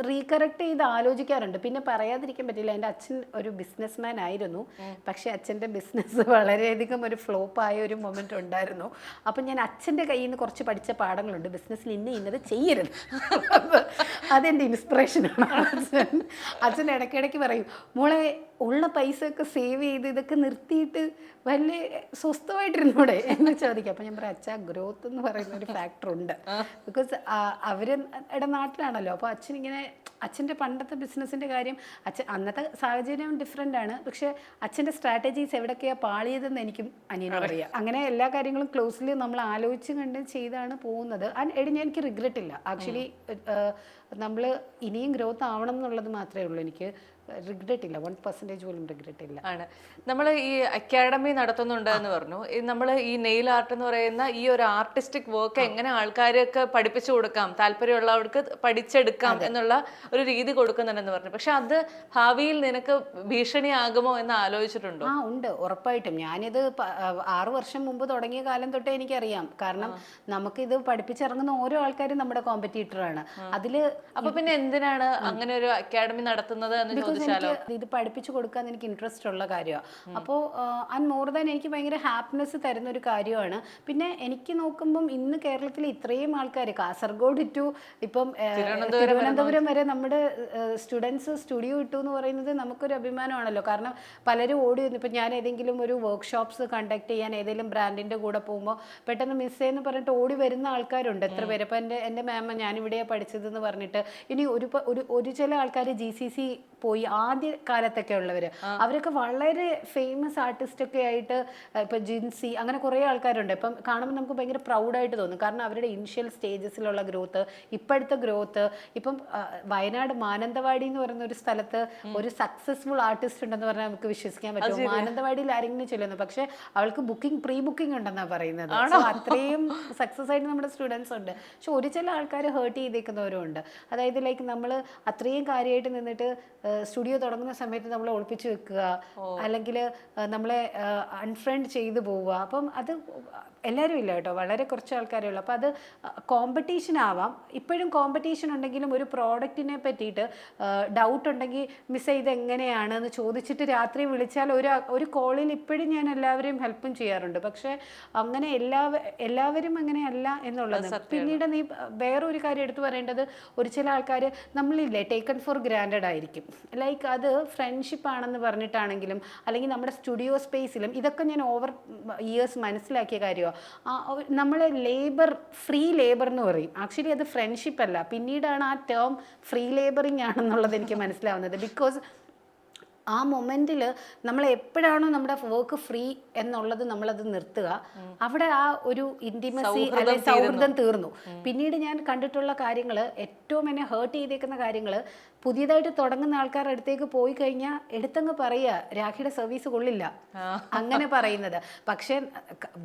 റീകറക്റ്റ് ചെയ്ത് ആലോചിക്കാറുണ്ട്. പിന്നെ പറയാതിരിക്കാൻ പറ്റില്ല, എൻ്റെ അച്ഛൻ ഒരു ബിസിനസ്മാൻ ആയിരുന്നു. പക്ഷേ അച്ഛൻ്റെ ബിസിനസ് വളരെയധികം ഒരു ഫ്ലോപ്പായ ഒരു മൊമെൻ്റ് ഉണ്ടായിരുന്നു. അപ്പം ഞാൻ അച്ഛൻ്റെ കയ്യിൽ നിന്ന് കുറച്ച് പഠിച്ച പാഠങ്ങളുണ്ട്. ബിസിനസ്സിൽ ഇന്നത് ചെയ്യരുത്, അതെൻ്റെ ഇൻസ്പിറേഷനാണ്. അച്ഛൻ ഇടയ്ക്കിടയ്ക്ക് പറയും, മോളെ ഉള്ള പൈസയൊക്കെ സേവ് ചെയ്ത് ഇതൊക്കെ നിർത്തിയിട്ട് വലിയ സ്വസ്ഥമായിട്ടിരുന്നൂടെ എന്ന് ചോദിക്കും. അപ്പം ഞാൻ പറയാം, അച്ഛാ ഗ്രോത്ത് എന്ന് പറയുന്ന ഒരു ഫാക്ടറുണ്ട്. ബിക്കോസ് അവരുടെ നാട്ടിലാണല്ലോ. അപ്പോൾ അച്ഛനിങ്ങനെ അച്ഛൻ്റെ പണ്ടത്തെ ബിസിനസ്സിൻ്റെ കാര്യം, അന്നത്തെ സാഹചര്യം ഡിഫറെൻ്റ് ആണ്. പക്ഷേ അച്ഛൻ്റെ സ്ട്രാറ്റജീസ് എവിടെയൊക്കെയാണ് പാളിയതെന്ന് എനിക്കും അനിയനും അറിയാം. അങ്ങനെ എല്ലാ കാര്യങ്ങളും ക്ലോസ്ലി നമ്മൾ ആലോചിച്ച് കണ്ട് ചെയ്താണ് പോകുന്നത്. എനിക്ക് റിഗ്രറ്റ് ഇല്ല ആക്ച്വലി. നമ്മൾ ഇനിയും ഗ്രോത്ത് ആവണം എന്നുള്ളത് മാത്രമേ ഉള്ളൂ. എനിക്ക് റിഗ്രറ്റ് ഇല്ല, 1% പോലും റിഗ്രറ്റ് ഇല്ല. ആണ്. നമ്മൾ ഈ അക്കാഡമി നടത്തുന്നുണ്ട് എന്ന് പറഞ്ഞു. നമ്മൾ ഈ നെയിൽ ആർട്ട് എന്ന് പറയുന്ന ഈ ഒരു ആർട്ടിസ്റ്റിക് വർക്ക് എങ്ങനെ ആൾക്കാർക്ക് പഠിപ്പിച്ചു കൊടുക്കാം, താല്പര്യമുള്ളവർക്ക് പഠിച്ചെടുക്കാം എന്നുള്ള ഒരു രീതി കൊടുക്കുന്നുണ്ടെന്ന് പറഞ്ഞു. പക്ഷെ അത് ഭാവിയിൽ നിനക്ക് ഭീഷണിയാകുമോ എന്ന് ആലോചിച്ചിട്ടുണ്ടോ? ഉണ്ട്, ഉറപ്പായിട്ടും. ഞാനിത് 6 വർഷം മുമ്പ് തുടങ്ങിയ കാലം തൊട്ടേ എനിക്കറിയാം. കാരണം നമുക്കിത് പഠിപ്പിച്ചിറങ്ങുന്ന ഓരോ ആൾക്കാരും നമ്മുടെ കോമ്പറ്റീറ്ററാണ്. അതില് അപ്പൊ പിന്നെ എന്തിനാണ് അങ്ങനെ ഒരു അക്കാഡമി നടത്തുന്നത് എന്ന് ചോദിച്ചാലോ? ഇത് പഠിപ്പിച്ചു കൊടുക്കാൻ എനിക്ക് ഇൻട്രസ്റ്റ് ഉള്ള കാര്യമാണ്. അപ്പോൾ ആൻഡ് മോർ ദാൻ എനിക്ക് ഭയങ്കര ഹാപ്പിനെസ് തരുന്ന ഒരു കാര്യമാണ്. പിന്നെ എനിക്ക് നോക്കുമ്പം ഇന്ന് കേരളത്തിൽ ഇത്രയും ആൾക്കാർ, കാസർഗോഡ് ടു ഇപ്പം തിരുവനന്തപുരം വരെ നമ്മുടെ സ്റ്റുഡൻസ് സ്റ്റുഡിയോ ഇട്ടു എന്ന് പറയുന്നത് നമുക്കൊരു അഭിമാനമാണല്ലോ. കാരണം പലരും ഓടി വന്നു. ഇപ്പം ഞാൻ ഏതെങ്കിലും ഒരു വർക്ക്ഷോപ്സ് കണ്ടക്ട് ചെയ്യാൻ ഏതെങ്കിലും ബ്രാൻഡിൻ്റെ കൂടെ പോകുമ്പോൾ പെട്ടെന്ന് മിസ്സേന്ന് പറഞ്ഞിട്ട് ഓടി വരുന്ന ആൾക്കാരുണ്ട് എത്ര പേര്. അപ്പം എൻ്റെ മാമ ഞാനിവിടെയാണ് പഠിച്ചതെന്ന് പറഞ്ഞിട്ട്. ഇനി ഒരു ചില ആൾക്കാർ GCC പോയി ആദ്യ കാലത്തൊക്കെ ഉള്ളവർ, അവരൊക്കെ വളരെ ഫേമസ് ആർട്ടിസ്റ്റൊക്കെ ആയിട്ട്, ഇപ്പം ജിൻസി അങ്ങനെ കുറേ ആൾക്കാരുണ്ട്. ഇപ്പം കാണുമ്പോൾ നമുക്ക് ഭയങ്കര പ്രൗഡായിട്ട് തോന്നും. കാരണം അവരുടെ ഇനിഷ്യൽ സ്റ്റേജസിലുള്ള ഗ്രോത്ത്, ഇപ്പോഴത്തെ ഗ്രോത്ത്. ഇപ്പം വയനാട് മാനന്തവാടി എന്ന് പറയുന്ന ഒരു സ്ഥലത്ത് ഒരു സക്സസ്ഫുൾ ആർട്ടിസ്റ്റ് ഉണ്ടെന്ന് പറഞ്ഞാൽ നമുക്ക് വിശ്വസിക്കാൻ പറ്റും. മാനന്തവാടിയിൽ ആരെങ്കിലും ചെല്ലുന്നു, പക്ഷെ അവൾക്ക് പ്രീ ബുക്കിംഗ് ഉണ്ടെന്നാണ് പറയുന്നത്. അത്രയും സക്സസ് ആയിട്ട് നമ്മുടെ സ്റ്റുഡൻസ് ഉണ്ട്. പക്ഷെ ഒരു ചില ആൾക്കാർ ഹേർട്ട് ചെയ്തേക്കുന്നവരും ഉണ്ട്. അതായത് ലൈക്ക് നമ്മൾ അത്രയും കാര്യമായിട്ട് നിന്നിട്ട് സ്റ്റുഡിയോ തുടങ്ങുന്ന സമയത്ത് നമ്മളെ ഒളിപ്പിച്ച് വെക്കുക, അല്ലെങ്കിൽ നമ്മളെ അൺഫ്രണ്ട് ചെയ്തു പോവുക. അപ്പം അത് എല്ലാവരും ഇല്ല കേട്ടോ, വളരെ കുറച്ച് ആൾക്കാരേ ഉള്ളൂ. അപ്പോൾ അത് കോമ്പറ്റീഷൻ ആവാം. ഇപ്പോഴും കോമ്പറ്റീഷൻ ഉണ്ടെങ്കിലും ഒരു പ്രോഡക്റ്റിനെ പറ്റിയിട്ട് ഡൗട്ട് ഉണ്ടെങ്കിൽ മിസ് ചെയ്ത് എങ്ങനെയാണെന്ന് ചോദിച്ചിട്ട് രാത്രി വിളിച്ചാൽ ഒരു കോളിൽ ഇപ്പോഴും ഞാൻ എല്ലാവരെയും ഹെൽപ്പും ചെയ്യാറുണ്ട്. പക്ഷേ അങ്ങനെ എല്ലാവരും അങ്ങനെയല്ല എന്നുള്ളത്. പിന്നീട് നീ വേറൊരു കാര്യം എടുത്തു പറയേണ്ടത്, ഒരു ചില ആൾക്കാർ നമ്മളില്ലേ ടേക്കൺ ഫോർ ഗ്രാൻഡഡ് ആയിരിക്കും. ലൈക്ക് അത് ഫ്രണ്ട്ഷിപ്പ് ആണെന്ന് പറഞ്ഞിട്ടാണെങ്കിലും, അല്ലെങ്കിൽ നമ്മുടെ സ്റ്റുഡിയോ സ്പേസിലും, ഇതൊക്കെ ഞാൻ ഓവർ ഇയേഴ്സ് മനസ്സിലാക്കിയ കാര്യമാണ്. നമ്മളെ ഫ്രീ ലേബർ എന്ന് പറയും. ആക്ച്വലി അത് ഫ്രണ്ട്ഷിപ്പ് അല്ല. പിന്നീടാണ് ആ ടേം ഫ്രീ ലേബറിങ് ആണെന്നുള്ളത് എനിക്ക് മനസ്സിലാവുന്നത്. ബിക്കോസ് ആ മൊമെന്റിൽ നമ്മൾ എപ്പോഴാണോ നമ്മുടെ വർക്ക് ഫ്രീ എന്നുള്ളത് നമ്മളത് നിർത്തുക, അവിടെ ആ ഒരു ഇന്റിമസി അല്ലെങ്കിൽ സൗഹൃദം തീർന്നു. പിന്നീട് ഞാൻ കണ്ടിട്ടുള്ള കാര്യങ്ങൾ, ഏറ്റവും എന്നെ ഹേർട്ട് ചെയ്തേക്കുന്ന കാര്യങ്ങൾ, പുതിയതായിട്ട് തുടങ്ങുന്ന ആൾക്കാരുടെ അടുത്തേക്ക് പോയി കഴിഞ്ഞാൽ എടുത്തങ്ങ് പറയുക രാഖിയുടെ സർവീസ് കൊള്ളില്ല, അങ്ങനെ പറയുന്നത്. പക്ഷെ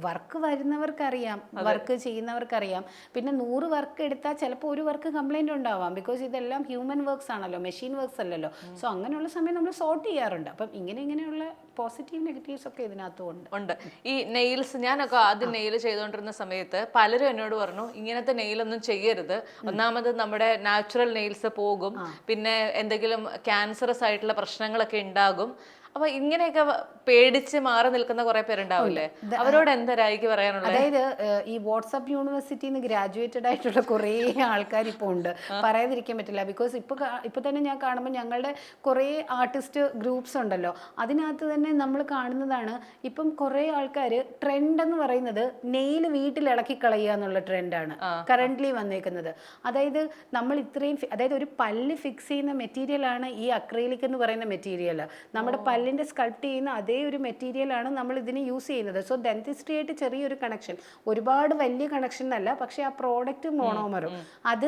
വർക്ക് വരുന്നവർക്കറിയാം, വർക്ക് ചെയ്യുന്നവർക്കറിയാം. പിന്നെ 100 വർക്ക് എടുത്താൽ ചിലപ്പോൾ ഒരു വർക്ക് കംപ്ലൈന്റ് ഉണ്ടാവാം, ബിക്കോസ് ഇതെല്ലാം ഹ്യൂമൻ വർക്ക്സ് ആണല്ലോ, മെഷീൻ വർക്ക്സ് അല്ലല്ലോ. സോ അങ്ങനെയുള്ള സമയം നമ്മൾ സോർട്ട് ചെയ്യാറുണ്ട്. അപ്പം ഇങ്ങനെയുള്ള പോസിറ്റീവ് നെഗറ്റീവ്സ് ഒക്കെ ഇതിനകത്തും ഉണ്ട്. ഈ നെയിൽസ്, ഞാനൊക്കെ ആദ്യം നെയിൽ ചെയ്തുകൊണ്ടിരുന്ന സമയത്ത് പലരും എന്നോട് പറഞ്ഞു ഇങ്ങനത്തെ നെയിലൊന്നും ചെയ്യരുത്, ഒന്നാമത് നമ്മുടെ നാച്ചുറൽ നെയിൽസ് പോകും, പിന്നെ എന്തെങ്കിലും ക്യാൻസറസ് ആയിട്ടുള്ള പ്രശ്നങ്ങളൊക്കെ ഉണ്ടാകും. അപ്പൊ ഇങ്ങനെയൊക്കെ പേടിച്ച് മാറി നിൽക്കുന്ന കുറെ പേരുണ്ടാവില്ലേ, അവരോട് എന്താ രാഖിക്ക് പറയാനുള്ളത്? അതായത് ഈ വാട്സ്ആപ്പ് യൂണിവേഴ്സിറ്റിയിൽ നിന്ന് ഗ്രാജുവേറ്റഡ് ആയിട്ടുള്ള കുറേ ആൾക്കാർ ഇപ്പോൾ ഉണ്ട്, പറയാതിരിക്കാൻ പറ്റില്ല. ബിക്കോസ് ഇപ്പൊ തന്നെ ഞാൻ കാണുമ്പോൾ ഞങ്ങളുടെ കുറേ ആർട്ടിസ്റ്റ് ഗ്രൂപ്പ്സ് ഉണ്ടല്ലോ, അതിനകത്ത് തന്നെ നമ്മൾ കാണുന്നതാണ് ഇപ്പം കുറേ ആൾക്കാർ ട്രെൻഡ് എന്ന് പറയുന്നത് നെയിൽ വീട്ടിൽ ഇളക്കി കളയുക എന്നുള്ള ട്രെൻഡാണ് കറന്റ്ലി വന്നേക്കുന്നത്. അതായത് നമ്മൾ ഇത്രയും, അതായത് ഒരു പല്ല് ഫിക്സ് ചെയ്യുന്ന മെറ്റീരിയലാണ് ഈ അക്രൈലിക് എന്ന് പറയുന്ന മെറ്റീരിയൽ. നമ്മുടെ പല്ലിന്റെ സ്കൾപ്റ്റ് ചെയ്യുന്ന അതേ ഒരു മെറ്റീരിയലാണ് നമ്മൾ ഇതിന് യൂസ് ചെയ്യുന്നത്. സോ ഡെന്റിസ്ട്രി ആയിട്ട് ചെറിയൊരു കണക്ഷൻ, ഒരുപാട് വലിയ കണക്ഷൻ അല്ല, പക്ഷെ ആ പ്രോഡക്റ്റ് മോണോമറും അത്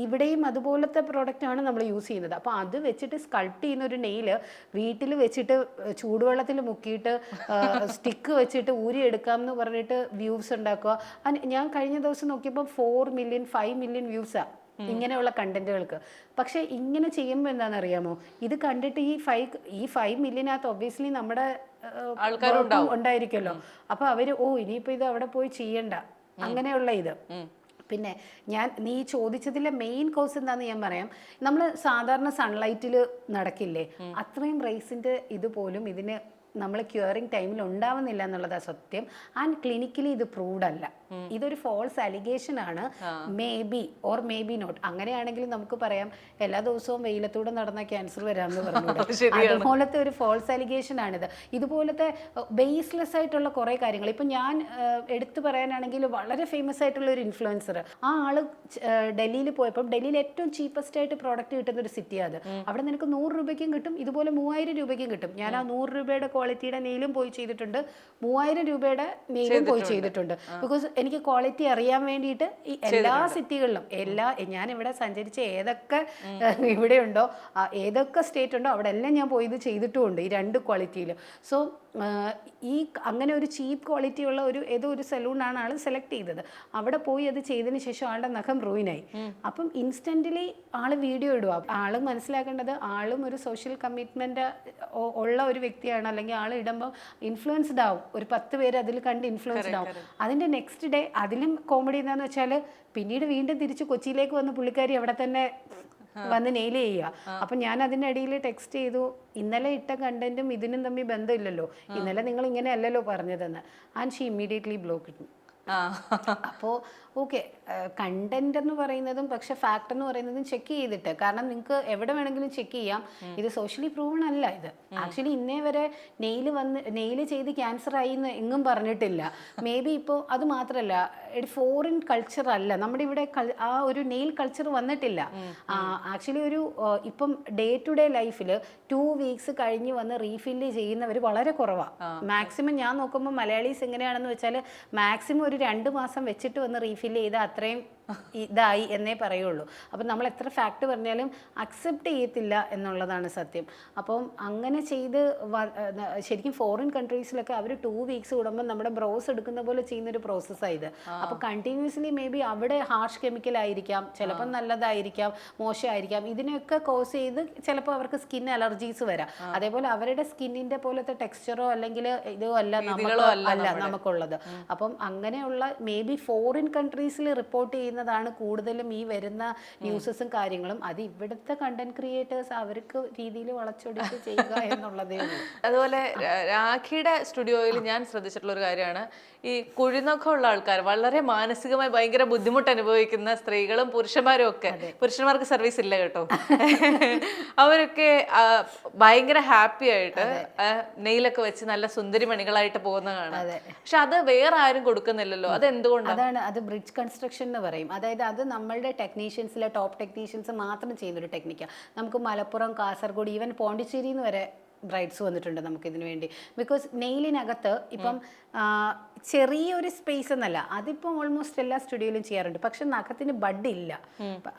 ഇവിടെയും അതുപോലത്തെ പ്രോഡക്റ്റ് ആണ് നമ്മൾ യൂസ് ചെയ്യുന്നത്. അപ്പോൾ അത് വെച്ചിട്ട് സ്കൾപ്റ്റ് ചെയ്യുന്ന ഒരു നെയില് വീട്ടിൽ വെച്ചിട്ട് ചൂടുവെള്ളത്തിൽ മുക്കിയിട്ട് സ്റ്റിക്ക് വെച്ചിട്ട് ഊരിയെടുക്കാം എന്ന് പറഞ്ഞിട്ട് വ്യൂസ് ഉണ്ടാക്കുക. ഞാൻ കഴിഞ്ഞ ദിവസം നോക്കിയപ്പോൾ 4 മില്യൺ 5 മില്യൺ വ്യൂസാണ് ഇങ്ങനെയുള്ള കണ്ടന്റുകൾക്ക്. പക്ഷെ ഇങ്ങനെ ചെയ്യുമ്പോൾ എന്താണെന്നറിയാമോ, ഇത് കണ്ടിട്ട് ഈ 5 മില്യനകത്ത് ഒബ്വിയസ്ലി നമ്മുടെ ഉണ്ടായിരിക്കുമല്ലോ. അപ്പൊ അവര് ഇനിയിപ്പോ ഇത് അവിടെ പോയി ചെയ്യണ്ട, അങ്ങനെയുള്ള ഇത്. പിന്നെ നീ ചോദിച്ചതിലെ മെയിൻ കോസ് എന്താണെന്ന് ഞാൻ പറയാം. നമ്മൾ സാധാരണ സൺലൈറ്റിൽ നടക്കില്ലേ, അത്രയും റേസിന്റെ ഇതുപോലും ഇതിന് നമ്മൾ ക്യൂറിങ് ടൈമിൽ ഉണ്ടാവുന്നില്ല എന്നുള്ളതാണ് സത്യം. ആൻഡ് ക്ലിനിക്കലി ഇത് പ്രൂവ്ഡ് അല്ല, ഇതൊരു ഫോൾസ് അലിഗേഷൻ ആണ്. May be or may be not. അങ്ങനെയാണെങ്കിൽ നമുക്ക് പറയാം എല്ലാ ദിവസവും വെയിലത്തൂടെ നടന്ന ക്യാൻസർ വരാമെന്ന് പറഞ്ഞു. അതുപോലത്തെ ഒരു ഫോൾസ് അലിഗേഷൻ ആണിത്. ഇതുപോലത്തെ ബേസ്ലെസ് ആയിട്ടുള്ള കുറേ കാര്യങ്ങൾ. ഇപ്പം ഞാൻ എടുത്തു പറയാനാണെങ്കിൽ വളരെ ഫേമസ് ആയിട്ടുള്ള ഒരു ഇൻഫ്ലുവൻസർ, ആ ആള് ഡൽഹിയിൽ പോയപ്പോൾ, ഡൽഹിയിൽ ഏറ്റവും ചീപ്പസ്റ്റ് ആയിട്ട് പ്രോഡക്റ്റ് കിട്ടുന്ന ഒരു സിറ്റിയാണ് അത്. അവിടെ നിനക്ക് 100 രൂപയ്ക്കും കിട്ടും, ഇതുപോലെ 3000 രൂപയ്ക്കും കിട്ടും. ഞാൻ ആ 100 രൂപയുടെ ക്വാളിറ്റിയുടെ നെയിലും പോയി ചെയ്തിട്ടുണ്ട്, 3000 രൂപയുടെ നെയിലും പോയി ചെയ്തിട്ടുണ്ട്. ബിക്കോസ് എനിക്ക് ക്വാളിറ്റി അറിയാൻ വേണ്ടിയിട്ട് ഈ എല്ലാ സിറ്റികളിലും ഞാൻ ഇവിടെ സഞ്ചരിച്ച ഏതൊക്കെ ഇവിടെ ഉണ്ടോ, ഏതൊക്കെ സ്റ്റേറ്റ് ഉണ്ടോ അവിടെ എല്ലാം ഞാൻ പോയി ഇത് ചെയ്തിട്ടുമുണ്ട്, ഈ 2 ക്വാളിറ്റിയിൽ. സോ ഈ അങ്ങനെ ഒരു ചീപ്പ് ക്വാളിറ്റി ഉള്ള ഏതോ ഒരു സലൂണാണ് ആൾ സെലക്ട് ചെയ്തത്. അവിടെ പോയി അത് ചെയ്തതിന് ശേഷം ആളുടെ നഖം റൂയിനായി. അപ്പം ഇൻസ്റ്റന്റ്ലി ആള് വീഡിയോ ഇടുക. ആള് മനസ്സിലാക്കേണ്ടത് ആളും ഒരു സോഷ്യൽ കമ്മിറ്റ്മെന്റ് ഉള്ള ഒരു വ്യക്തിയാണ്, അല്ലെങ്കിൽ ആൾ ഇടുമ്പോൾ ഇൻഫ്ലുവൻസ്ഡ് ആവും, ഒരു 10 പേര് അതിൽ കണ്ട് ഇൻഫ്ലുവൻസ്ഡ് ആവും. അതിന്റെ നെക്സ്റ്റ് ഡേ അതിലും കോമഡി എന്താന്ന് വെച്ചാൽ പിന്നീട് വീണ്ടും തിരിച്ച് കൊച്ചിയിലേക്ക് വന്ന് പുള്ളിക്കാരി അവിടെ തന്നെ വന്ന് നെയിൽ ചെയ്യുക. അപ്പം ഞാൻ അതിനിടയിൽ ടെക്സ്റ്റ് ചെയ്തു, ഇന്നലെ ഇട്ട കണ്ടന്റും ഇതിനും തമ്മിൽ ബന്ധമില്ലല്ലോ, ഇന്നലെ നിങ്ങൾ ഇങ്ങനെ അല്ലല്ലോ പറഞ്ഞതെന്ന്. ആൻഡ് ഷീ ഇമ്മീഡിയറ്റ്ലി ബ്ലോക്ക് ഇട്ടു. അപ്പോൾ ഓക്കെ, കണ്ടന്റ് എന്ന് പറയുന്നതും പക്ഷെ ഫാക്ട് എന്ന് പറയുന്നതും ചെക്ക് ചെയ്തിട്ട്, കാരണം നിങ്ങൾക്ക് എവിടെ വേണമെങ്കിലും ചെക്ക് ചെയ്യാം, ഇത് സോഷ്യലി പ്രൂവൺ അല്ല. ഇത് ആക്ച്വലി ഇന്നേ വരെ നെയിൽ ചെയ്ത് ക്യാൻസർ ആയി എന്ന് എങ്ങും പറഞ്ഞിട്ടില്ല. മേ ബി ഇപ്പോൾ അത് മാത്രമല്ല, ഒരു ഫോറിൻ കൾച്ചർ അല്ല നമ്മുടെ ഇവിടെ, ആ ഒരു നെയിൽ കൾച്ചർ വന്നിട്ടില്ല. ആക്ച്വലി ഇപ്പം ഡേ ടു ഡേ ലൈഫിൽ 2 വീക്സ് കഴിഞ്ഞ് വന്ന് റീഫില്ല് ചെയ്യുന്നവർ വളരെ കുറവാണ്. മാക്സിമം ഞാൻ നോക്കുമ്പോൾ മലയാളീസ് എങ്ങനെയാണെന്ന് വെച്ചാൽ മാക്സിമം ഒരു 2 മാസം വെച്ചിട്ട് വന്ന് റീഫില്ല് ചെയ്താൽ അത്രയും ഇതായി എന്നേ പറയുള്ളൂ. അപ്പം നമ്മൾ എത്ര ഫാക്ട് പറഞ്ഞാലും അക്സെപ്റ്റ് ചെയ്യത്തില്ല എന്നുള്ളതാണ് സത്യം. അപ്പം അങ്ങനെ ചെയ്ത് ശരിക്കും ഫോറിൻ കൺട്രീസിലൊക്കെ അവർ 2 വീക്സ് കൂടുമ്പോൾ നമ്മുടെ ബ്രോസ് എടുക്കുന്ന പോലെ ചെയ്യുന്നൊരു പ്രോസസ്സാണ് ഇത്. അപ്പോൾ കണ്ടിന്യൂസ്ലി മേ ബി അവിടെ ഹാർഷ് കെമിക്കൽ ആയിരിക്കാം, ചിലപ്പോൾ നല്ലതായിരിക്കാം, മോശമായിരിക്കാം, ഇതിനെയൊക്കെ കോസ് ചെയ്ത് ചിലപ്പോൾ അവർക്ക് സ്കിൻ അലർജീസ് വരാം. അതേപോലെ അവരുടെ സ്കിന്നിൻ്റെ പോലത്തെ ടെക്സ്ചറോ അല്ലെങ്കിൽ ഇതോ അല്ല നമുക്കുള്ളത്. അപ്പം അങ്ങനെയുള്ള മേ ബി ഫോറിൻ കൺട്രീസിൽ റിപ്പോർട്ട് ചെയ്യുന്നതാണ് കൂടുതലും ഈ വരുന്ന ന്യൂസസും കാര്യങ്ങളും. അത് ഇവിടുത്തെ കണ്ടന്റ് ക്രിയേറ്റേഴ്സ് അവർക്ക് രീതിയിൽ വളച്ചൊടിച്ച് ചെയ്യുക എന്നുള്ളതേ ഉള്ളൂ. അതുപോലെ രാഖിയുടെ സ്റ്റുഡിയോയിൽ ഞാൻ ശ്രദ്ധിച്ചിട്ടുള്ള ഒരു കാര്യമാണ്, ഈ കുഴിനഖമുള്ള ആൾക്കാർ, വളരെ മാനസികമായി ഭയങ്കര ബുദ്ധിമുട്ട് അനുഭവിക്കുന്ന സ്ത്രീകളും പുരുഷന്മാരും ഒക്കെ, പുരുഷന്മാർക്ക് സർവീസ് ഇല്ല കേട്ടോ, അവരൊക്കെ ഭയങ്കര ഹാപ്പി ആയിട്ട് നെയിലൊക്കെ വെച്ച് നല്ല സുന്ദരി മണികളായിട്ട് പോകുന്ന കാണാം. പക്ഷെ അത് വേറെ ആരും കൊടുക്കുന്നില്ലല്ലോ, അത് എന്തുകൊണ്ടാണ്? അതാണ്, അത് ബ്രിഡ്ജ് കൺസ്ട്രക്ഷൻ എന്ന് പറയും. അതായത് അത് നമ്മളുടെ ടെക്നീഷ്യൻസിലെ ടോപ്പ് ടെക്നീഷ്യൻസ് മാത്രം ചെയ്യുന്നൊരു ടെക്നിക്കാണ്. നമുക്ക് മലപ്പുറം, കാസർഗോഡ്, ഈവൻ പോണ്ടിച്ചേരിന്ന് വരെ ബ്രൈഡ്സ് വന്നിട്ടുണ്ട് നമുക്ക് ഇതിനു വേണ്ടി. ബിക്കോസ് നെയിലിനകത്ത് ഇപ്പം ചെറിയൊരു സ്പേസ് എന്നല്ല, അതിപ്പം ഓൾമോസ്റ്റ് എല്ലാ സ്റ്റുഡിയോയിലും ചെയ്യാറുണ്ട്. പക്ഷെ നഖത്തിന് ബഡ് ഇല്ല.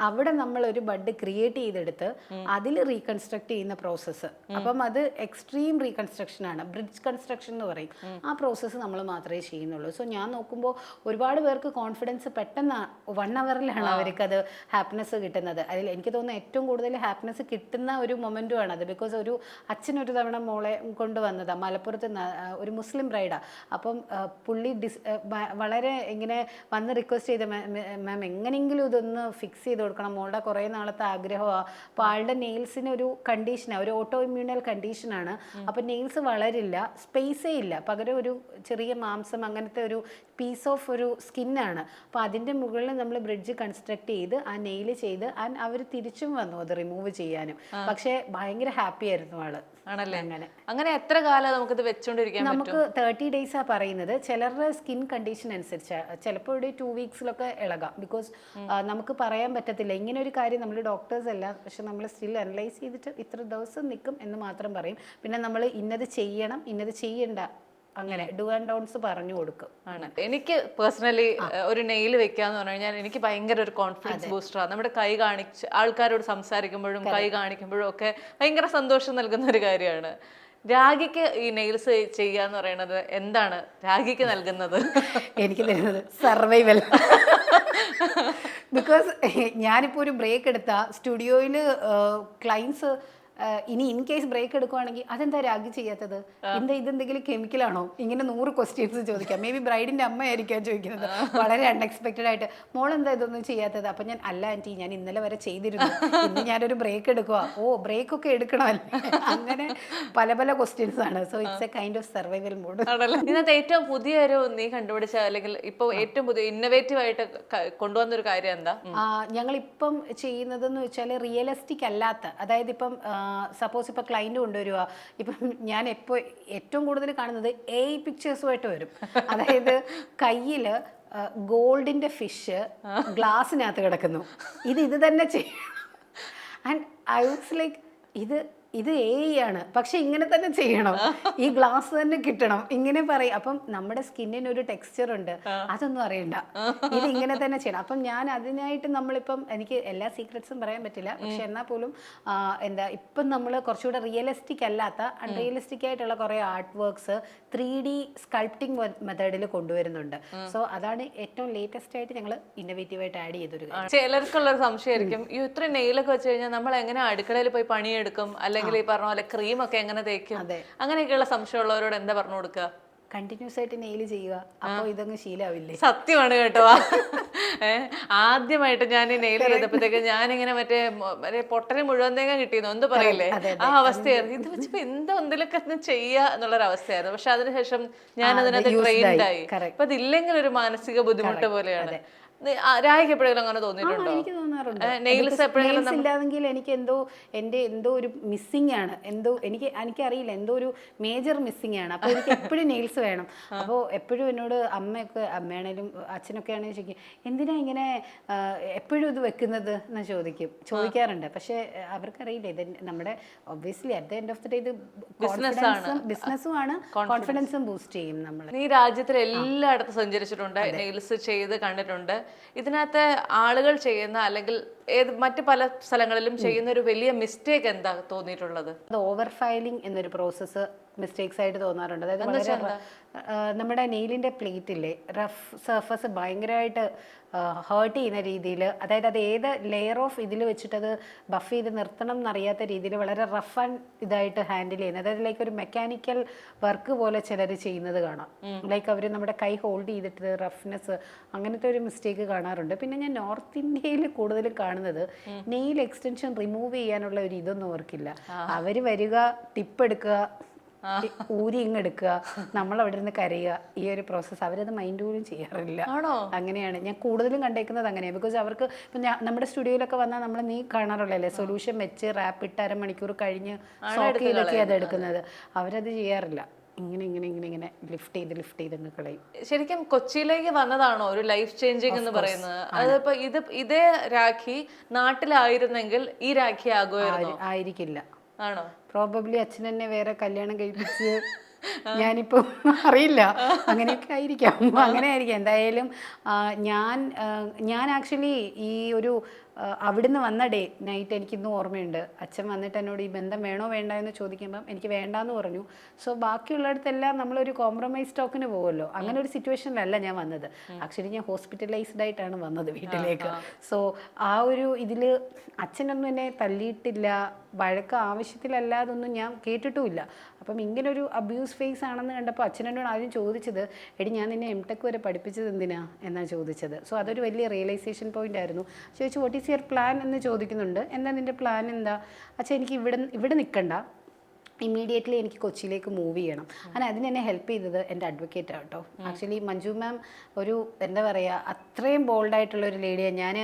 അവിടെ നമ്മൾ ഒരു ബഡ് ക്രിയേറ്റ് ചെയ്തെടുത്ത് അതിൽ റീകൺസ്ട്രക്ട് ചെയ്യുന്ന പ്രോസസ്സ്. അപ്പം അത് എക്സ്ട്രീം റീകൺസ്ട്രക്ഷൻ ആണ്, ബ്രിഡ്ജ് കൺസ്ട്രക്ഷൻ എന്ന് പറയും. ആ പ്രോസസ്സ് നമ്മൾ മാത്രമേ ചെയ്യുന്നുള്ളൂ. സോ ഞാൻ നോക്കുമ്പോൾ ഒരുപാട് പേർക്ക് കോൺഫിഡൻസ് പെട്ടെന്ന് 1 അവറിലാണ് അവർക്കത് ഹാപ്പിനെസ് കിട്ടുന്നത്. അതിൽ എനിക്ക് തോന്നുന്നു ഏറ്റവും കൂടുതൽ ഹാപ്പിനെസ് കിട്ടുന്ന ഒരു മൊമെൻറ്റും അത്. ബിക്കോസ് ഒരു അച്ഛനൊരു തവണ മോളെ കൊണ്ടുവന്നതാണ്, മലപ്പുറത്ത് ഒരു മുസ്ലിം ബ്രൈഡാണ്. അപ്പം പുള്ളി വളരെ ഇങ്ങനെ വന്ന് റിക്വസ്റ്റ് ചെയ്ത്, മാം എങ്ങനെയെങ്കിലും ഇതൊന്ന് ഫിക്സ് ചെയ്ത് കൊടുക്കണം, മോളുടെ കുറേ നാളത്തെ ആഗ്രഹമാണ്. അപ്പോൾ ആളുടെ നെയിൽസിന് ഒരു കണ്ടീഷനാണ്, ഒരു ഓട്ടോ ഇമ്മ്യൂണൽ കണ്ടീഷനാണ്. അപ്പോൾ നെയിൽസ് വളരില്ല, സ്പേസേ ഇല്ല, പകരം ഒരു ചെറിയ മാംസം അങ്ങനത്തെ ഒരു പീസ് ഓഫ് ഒരു സ്കിന്നാണ്. അപ്പോൾ അതിൻ്റെ മുകളിൽ നമ്മൾ ബ്രിഡ്ജ് കൺസ്ട്രക്ട് ചെയ്ത് ആ നെയിൽ ചെയ്ത് അവർ തിരിച്ചും വന്നു അത് റിമൂവ് ചെയ്യാനും. പക്ഷേ ഭയങ്കര ഹാപ്പി ആയിരുന്നു ആള്. ആണല്ലേ? അങ്ങനെ എത്ര കാലം നമുക്കിത് വെച്ചോണ്ടിരിക്കാൻ? നമുക്ക് 30 ഡേയ്സാണ് പറയുന്നത്. ചിലരുടെ സ്കിൻ കണ്ടീഷൻ അനുസരിച്ച് ചിലപ്പോൾ ഒരു 2 വീക്സിലൊക്കെ ഇളകാം. ബിക്കോസ് നമുക്ക് പറയാൻ പറ്റത്തില്ല ഇങ്ങനെ ഒരു കാര്യം. നമ്മൾ ഡോക്ടേഴ്സ് അല്ല, പക്ഷെ നമ്മൾ സ്റ്റിൽ അനലൈസ് ചെയ്തിട്ട് ഇത്ര ദിവസം നിൽക്കും എന്ന് മാത്രം പറയും. പിന്നെ നമ്മൾ ഇന്നത് ചെയ്യണം ഇന്നത് ചെയ്യണ്ട, അങ്ങനെ ഡു ആൻഡ് ഡോൺസ് പറഞ്ഞു കൊടുക്കും. ആണ്. എനിക്ക് പേഴ്സണലി ഒരു നെയിൽ വെക്കാന്ന് പറഞ്ഞു കഴിഞ്ഞാൽ എനിക്ക് ഭയങ്കര ഒരു കോൺഫിഡൻസ് ബൂസ്റ്ററാണ്. നമ്മുടെ കൈ കാണിച്ച് ആൾക്കാരോട് സംസാരിക്കുമ്പോഴും കൈ കാണിക്കുമ്പോഴും ഒക്കെ ഭയങ്കര സന്തോഷം നൽകുന്ന ഒരു കാര്യമാണ്. രാഖിക്ക് ഈ നെയിൽസ് ചെയ്യാന്ന് പറയുന്നത് എന്താണ് രാഖിക്ക് നൽകുന്നത്? എനിക്ക് തരുന്നത് സർവൈവൽ. ബിക്കോസ് ഞാനിപ്പോൾ ഒരു ബ്രേക്ക് എടുത്ത സ്റ്റുഡിയോയിൽ ക്ലയൻസ് ഇനി ഇൻ കേസ് ബ്രേക്ക് എടുക്കുവാണെങ്കിൽ അതെന്താ രാഗി ചെയ്യാത്തത്, ഇതെന്തെങ്കിലും കെമിക്കലാണോ, ഇങ്ങനെ 100 ക്വസ്റ്റ്യൻസ് ചോദിക്കാം. മേ ബി ബ്രൈഡിൻ്റെ അമ്മയായിരിക്കാം ചോദിക്കുന്നത് വളരെ അൺഎക്സ്പെക്റ്റഡ് ആയിട്ട്. മോളെന്താ ഇതൊന്നും ചെയ്യാത്തത്? അപ്പം ഞാൻ അല്ല ആൻറ്റി, ഞാൻ ഇന്നലെ വരെ ചെയ്തിരുന്നു, ഇന്ന് ഞാനൊരു ബ്രേക്ക് എടുക്കുക. ഓ ബ്രേക്കൊക്കെ എടുക്കണമല്ലേ? അങ്ങനെ പല പല ക്വസ്റ്റ്യൻസ് ആണ്. So it's a kind of survival mode. ഇതിനകത്ത് ഏറ്റവും പുതിയൊരു നീ കണ്ടുപിടിച്ച അല്ലെങ്കിൽ ഇപ്പോൾ ഏറ്റവും പുതിയ ഇന്നോവേറ്റീവ് ആയിട്ട് കൊണ്ടുവന്നൊരു കാര്യം എന്താ? ഞങ്ങളിപ്പം ചെയ്യുന്നതെന്ന് വെച്ചാൽ റിയലിസ്റ്റിക് അല്ലാത്ത, അതായത് ഇപ്പം സപ്പോസ് ഇപ്പോൾ ക്ലൈൻറ്റ് കൊണ്ടുവരിക, ഇപ്പം ഞാൻ ഏറ്റവും കൂടുതൽ കാണുന്നത് AI പിക്ചേഴ്സുമായിട്ട് വരും. അതായത് കയ്യിൽ ഗോൾഡിൻ്റെ ഫിഷ് ഗ്ലാസ്സിനകത്ത് കിടക്കുന്നു, ഇത് തന്നെ ചെയ്യണം. ആൻഡ് ഐ വാസ് ലൈക്ക് ഇത് AI ആണ്, പക്ഷെ ഇങ്ങനെ തന്നെ ചെയ്യണം, ഈ ഗ്ലാസ് തന്നെ കിട്ടണം, ഇങ്ങനെ പറയും. അപ്പം നമ്മുടെ സ്കിന്നിന് ഒരു ടെക്സ്ചർ ഉണ്ട്, അതൊന്നും അറിയണ്ട, ഇത് ഇങ്ങനെ തന്നെ ചെയ്യണം. അപ്പം ഞാൻ അതിനായിട്ട് നമ്മളിപ്പം, എനിക്ക് എല്ലാ സീക്രട്സും പറയാൻ പറ്റില്ല, പക്ഷെ എന്നാൽ പോലും ഇപ്പം നമ്മൾ കുറച്ചുകൂടെ റിയലിസ്റ്റിക് അല്ലാത്ത അൺറിയലിസ്റ്റിക് ആയിട്ടുള്ള കുറേ ആർട്ട് വർക്ക്സ് 3D സ്കൾപ്റ്റിംഗ് മെത്തേഡിൽ കൊണ്ടുവരുന്നുണ്ട്. സോ അതാണ് ഏറ്റവും ലേറ്റസ്റ്റ് ആയിട്ട് ഞങ്ങൾ ഇന്നോവേറ്റീവായിട്ട് ആഡ് ചെയ്തൊരു കാര്യം. ചിലർക്കുള്ളൊരു സംശയമായിരിക്കും, ഈ ഇത്ര നെയിലൊക്കെ വെച്ച് കഴിഞ്ഞാൽ നമ്മൾ എങ്ങനെ അടുക്കളയിൽ പോയി പണിയെടുക്കും, അല്ലെങ്കിൽ ഈ പറഞ്ഞ പോലെ ക്രീമൊക്കെ എങ്ങനെ തേക്കും, അങ്ങനെയൊക്കെയുള്ള സംശയമുള്ളവരോട് എന്താ പറഞ്ഞു കൊടുക്കുക? കണ്ടിന്യൂസ് ആയിട്ട് നെയിൽ ചെയ്യുക, അപ്പോൾ ഇതങ്ങ് ശീലാവില്ലേ? സത്യമാണ് കേട്ടോ. ആദ്യമായിട്ട് ഞാൻ നെയിൽ ചെയ്തപ്പോഴത്തേക്ക് ഞാനിങ്ങനെ മറ്റേ പൊട്ടനെ മുഴുവൻ തേങ്ങ കിട്ടിയെന്നോ എന്ത് പറയില്ലേ, ആ അവസ്ഥയായിരുന്നു. ഇത് വെച്ചപ്പോ എന്തോ എന്തെങ്കിലുമൊക്കെ ചെയ്യുക എന്നുള്ളൊരു അവസ്ഥയായിരുന്നു. പക്ഷെ അതിനുശേഷം ഞാൻ അതിനകത്ത് ട്രെയിൻഡ് ആയി. അപ്പൊ അതില്ലെങ്കിൽ ഒരു മാനസിക ബുദ്ധിമുട്ട് പോലെയാണ്. രാഹിക്ക് എപ്പോഴെങ്കിലും അങ്ങനെ തോന്നിയിട്ടുണ്ടോ? എനിക്ക് തോന്നാറുണ്ട്. നെയിൽസ് എപ്പോഴെങ്കിലും ഇല്ലാതെങ്കിൽ എനിക്ക് എന്തോ ഒരു മിസ്സിംഗ് ആണ്, എനിക്കറിയില്ല, എന്തോ ഒരു മേജർ മിസ്സിംഗ് ആണ്. അപ്പോൾ എനിക്ക് എപ്പോഴും നെയിൽസ് വേണം. അപ്പോൾ എപ്പോഴും എന്നോട് അമ്മയാണേലും അച്ഛനൊക്കെ ആണെങ്കിലും ചോദിക്കും, എന്തിനാ ഇങ്ങനെ എപ്പോഴും ഇത് വെക്കുന്നത് എന്ന് ചോദിക്കാറുണ്ട്. പക്ഷെ അവർക്കറിയില്ല, ഇത് നമ്മുടെ obviously at the end of the day ഇത് ബിസിനസ്സും ആണ്, കോൺഫിഡൻസും ബൂസ്റ്റ് ചെയ്യും നമ്മൾ. നീ രാജ്യത്തിൽ എല്ലായിടത്തും സഞ്ചരിച്ചിട്ടുണ്ട്, നെയിൽസ് ചെയ്ത് കണ്ടിട്ടുണ്ട്. ഇതിനകത്ത് ആളുകൾ ചെയ്യുന്ന അല്ലെങ്കിൽ മറ്റു പല സ്ഥലങ്ങളിലും ചെയ്യുന്ന ഒരു വലിയ മിസ്റ്റേക്ക് എന്താ തോന്നിയിട്ടുള്ളത്? ഓവർ ഫയലിംഗ് എന്നൊരു പ്രോസസ്സ് മിസ്റ്റേക്സ് ആയിട്ട് തോന്നാറുണ്ട്. അതായത് നമ്മുടെ നെയിലിൻ്റെ പ്ലേറ്റില്ലേ, റഫ് സർഫസ് ഭയങ്കരമായിട്ട് ഹേർട്ട് ചെയ്യുന്ന രീതിയിൽ, അതായത് അത് ഏത് ലെയർ ഓഫ് ഇതിൽ വെച്ചിട്ടത് ബഫ് ചെയ്ത് നിർത്തണം എന്നറിയാത്ത രീതിയിൽ വളരെ റഫ് ആൻഡ് ഇതായിട്ട് ഹാൻഡിൽ ചെയ്യുന്നത്. അതായത് ലൈക്ക് ഒരു മെക്കാനിക്കൽ വർക്ക് പോലെ ചിലർ ചെയ്യുന്നത് കാണാം. ലൈക്ക് അവർ നമ്മുടെ കൈ ഹോൾഡ് ചെയ്തിട്ട് റഫ്നെസ്, അങ്ങനത്തെ ഒരു മിസ്റ്റേക്ക് കാണാറുണ്ട്. പിന്നെ ഞാൻ നോർത്ത് ഇന്ത്യയിൽ കൂടുതലും കാണുന്നത് നെയിൽ എക്സ്റ്റൻഷൻ റിമൂവ് ചെയ്യാനുള്ള ഒരു ഇതൊന്നും അവർക്കില്ല. അവർ വരിക, ടിപ്പ് എടുക്കുക, ഊരി ഇങ്ങെടുക്കുക, നമ്മൾ അവിടെ നിന്ന് കരയുക, ഈ ഒരു പ്രോസസ്സ് അവരത് മൈൻഡ് പോലും ചെയ്യാറില്ല. അങ്ങനെയാണ് ഞാൻ കൂടുതലും കണ്ടേക്കുന്നത് അങ്ങനെയാണ്. ബിക്കോസ് അവർക്ക് ഇപ്പം നമ്മുടെ സ്റ്റുഡിയോയിലൊക്കെ വന്നാൽ നമ്മൾ നീ കാണാറുള്ളല്ലേ, സൊല്യൂഷൻ വെച്ച് റാപ്പ് ഇട്ട് 1/2 മണിക്കൂർ കഴിഞ്ഞ് സോക്ക് ചെയ്തൊക്കെ അത് എടുക്കുന്നത്. അവരത് ചെയ്യാറില്ല. ഇങ്ങനെ ലിഫ്റ്റ് ചെയ്ത് കളയും. ശരിക്കും കൊച്ചിയിലേക്ക് വന്നതാണോ ഒരു ലൈഫ് ചേഞ്ചിങ് എന്ന് പറയുന്നത്? അതിപ്പോ ഇതേ രാഖി നാട്ടിലായിരുന്നെങ്കിൽ ഈ രാഖി ആകുമായിരുന്നോ? ആയിരിക്കില്ല. ആണോ? പ്രോബബ്ലി അച്ഛൻ എന്നെ വേറെ കല്യാണം കഴിപ്പിച്ച് ഞാനിപ്പോ അറിയില്ല, അങ്ങനെയൊക്കെ ആയിരിക്കാം, അങ്ങനെ ആയിരിക്കാം. എന്തായാലും ഞാൻ ആക്ച്വലി ഈ ഒരു അവിടുന്ന് വന്ന നൈറ്റ് എനിക്കിന്നും ഓർമ്മയുണ്ട്. അച്ഛൻ വന്നിട്ട് എന്നോട് ഈ ബന്ധം വേണോ വേണ്ട എന്ന് ചോദിക്കുമ്പം എനിക്ക് വേണ്ടാന്ന് പറഞ്ഞു. സോ ബാക്കിയുള്ളിടത്തെല്ലാം നമ്മളൊരു കോംപ്രമൈസ് ടോക്കിന് പോകുമല്ലോ, അങ്ങനെ ഒരു സിറ്റുവേഷനിലല്ല ഞാൻ വന്നത്. ആക്ച്വലി ഞാൻ ഹോസ്പിറ്റലൈസ്ഡ് ആയിട്ടാണ് വന്നത് വീട്ടിലേക്ക്. സോ ആ ഒരു ഇതിൽ അച്ഛനൊന്നും എന്നെ തല്ലിയിട്ടില്ല, വഴക്ക് ആവശ്യത്തിലല്ലാതൊന്നും ഞാൻ കേട്ടിട്ടുമില്ല. അപ്പം ഇങ്ങനൊരു അബ്യൂസ് ഫേസ് ആണെന്ന് കണ്ടപ്പോൾ അച്ഛനോട് ആദ്യം ചോദിച്ചത്, എടി ഞാൻ നിന്നെ എംടെക് വരെ പഠിപ്പിച്ചത് എന്തിനാ എന്നാണ് ചോദിച്ചത്. സോ അതൊരു വലിയ റിയലൈസേഷൻ പോയിന്റ് ആയിരുന്നു. ചോദിച്ചു വാട്ട് ഈസ് യുവർ പ്ലാൻ എന്ന് ചോദിക്കുന്നുണ്ട്. എന്താ നിൻ്റെ പ്ലാൻ എന്താ? അച്ഛാ എനിക്ക് ഇവിടെ നിൽക്കണ്ട, ഇമ്മീഡിയറ്റ്ലി എനിക്ക് കൊച്ചിയിലേക്ക് മൂവ് ചെയ്യണം. അങ്ങനെ അതിനെന്നെ ഹെൽപ്പ് ചെയ്തത് എൻ്റെ അഡ്വക്കേറ്റ് ആട്ടോ. ആക്ച്വലി മഞ്ജു മാം ഒരു എന്താ പറയുക, അത്രയും ബോൾഡായിട്ടുള്ളൊരു ലേഡിയാണ്. ഞാൻ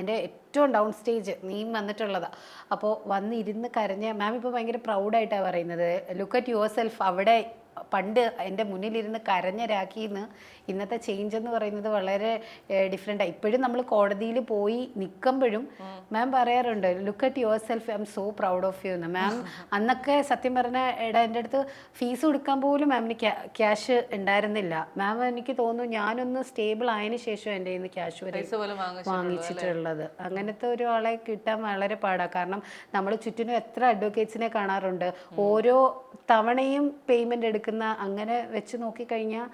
എൻ്റെ ഏറ്റവും ഡൗൺ സ്റ്റേജ് നീ വന്നിട്ടുള്ളതാണ്. അപ്പോൾ വന്നിരുന്ന് കരഞ്ഞ മാം ഇപ്പോൾ ഭയങ്കര പ്രൗഡായിട്ടാണ് പറയുന്നത്, ലുക്ക് അറ്റ് യുവർ സെൽഫ്. അവിടെ പണ്ട് എൻ്റെ മുന്നിലിരുന്ന് കരഞ്ഞ രാഖിന്ന് ഇന്നത്തെ ചേഞ്ച് എന്ന് പറയുന്നത് വളരെ ഡിഫറെൻ്റാണ്. ഇപ്പോഴും നമ്മൾ കോടതിയിൽ പോയി നിൽക്കുമ്പോഴും മാം പറയാറുണ്ട്, look at yourself, I'm so proud of you എന്ന്. മാം അന്നൊക്കെ സത്യം പറഞ്ഞാൽ എൻ്റെ അടുത്ത് ഫീസ് കൊടുക്കാൻ പോലും മാമിന് ക്യാഷ് ഉണ്ടായിരുന്നില്ല. മാം എനിക്ക് തോന്നുന്നു ഞാനൊന്ന് സ്റ്റേബിൾ ആയതിനു ശേഷം എൻ്റെ കയ്യിൽ നിന്ന് ക്യാഷ് വരെ വാങ്ങിച്ചിട്ടുള്ളത്. അങ്ങനത്തെ ഒരാളെ കിട്ടാൻ വളരെ പാടാണ്. കാരണം നമ്മൾ ചുറ്റിനും എത്ര അഡ്വക്കേറ്റ്സിനെ കാണാറുണ്ട്, ഓരോ തവണയും പേയ്മെൻറ്റ് എടുക്കുന്ന. അങ്ങനെ വെച്ച് നോക്കിക്കഴിഞ്ഞാൽ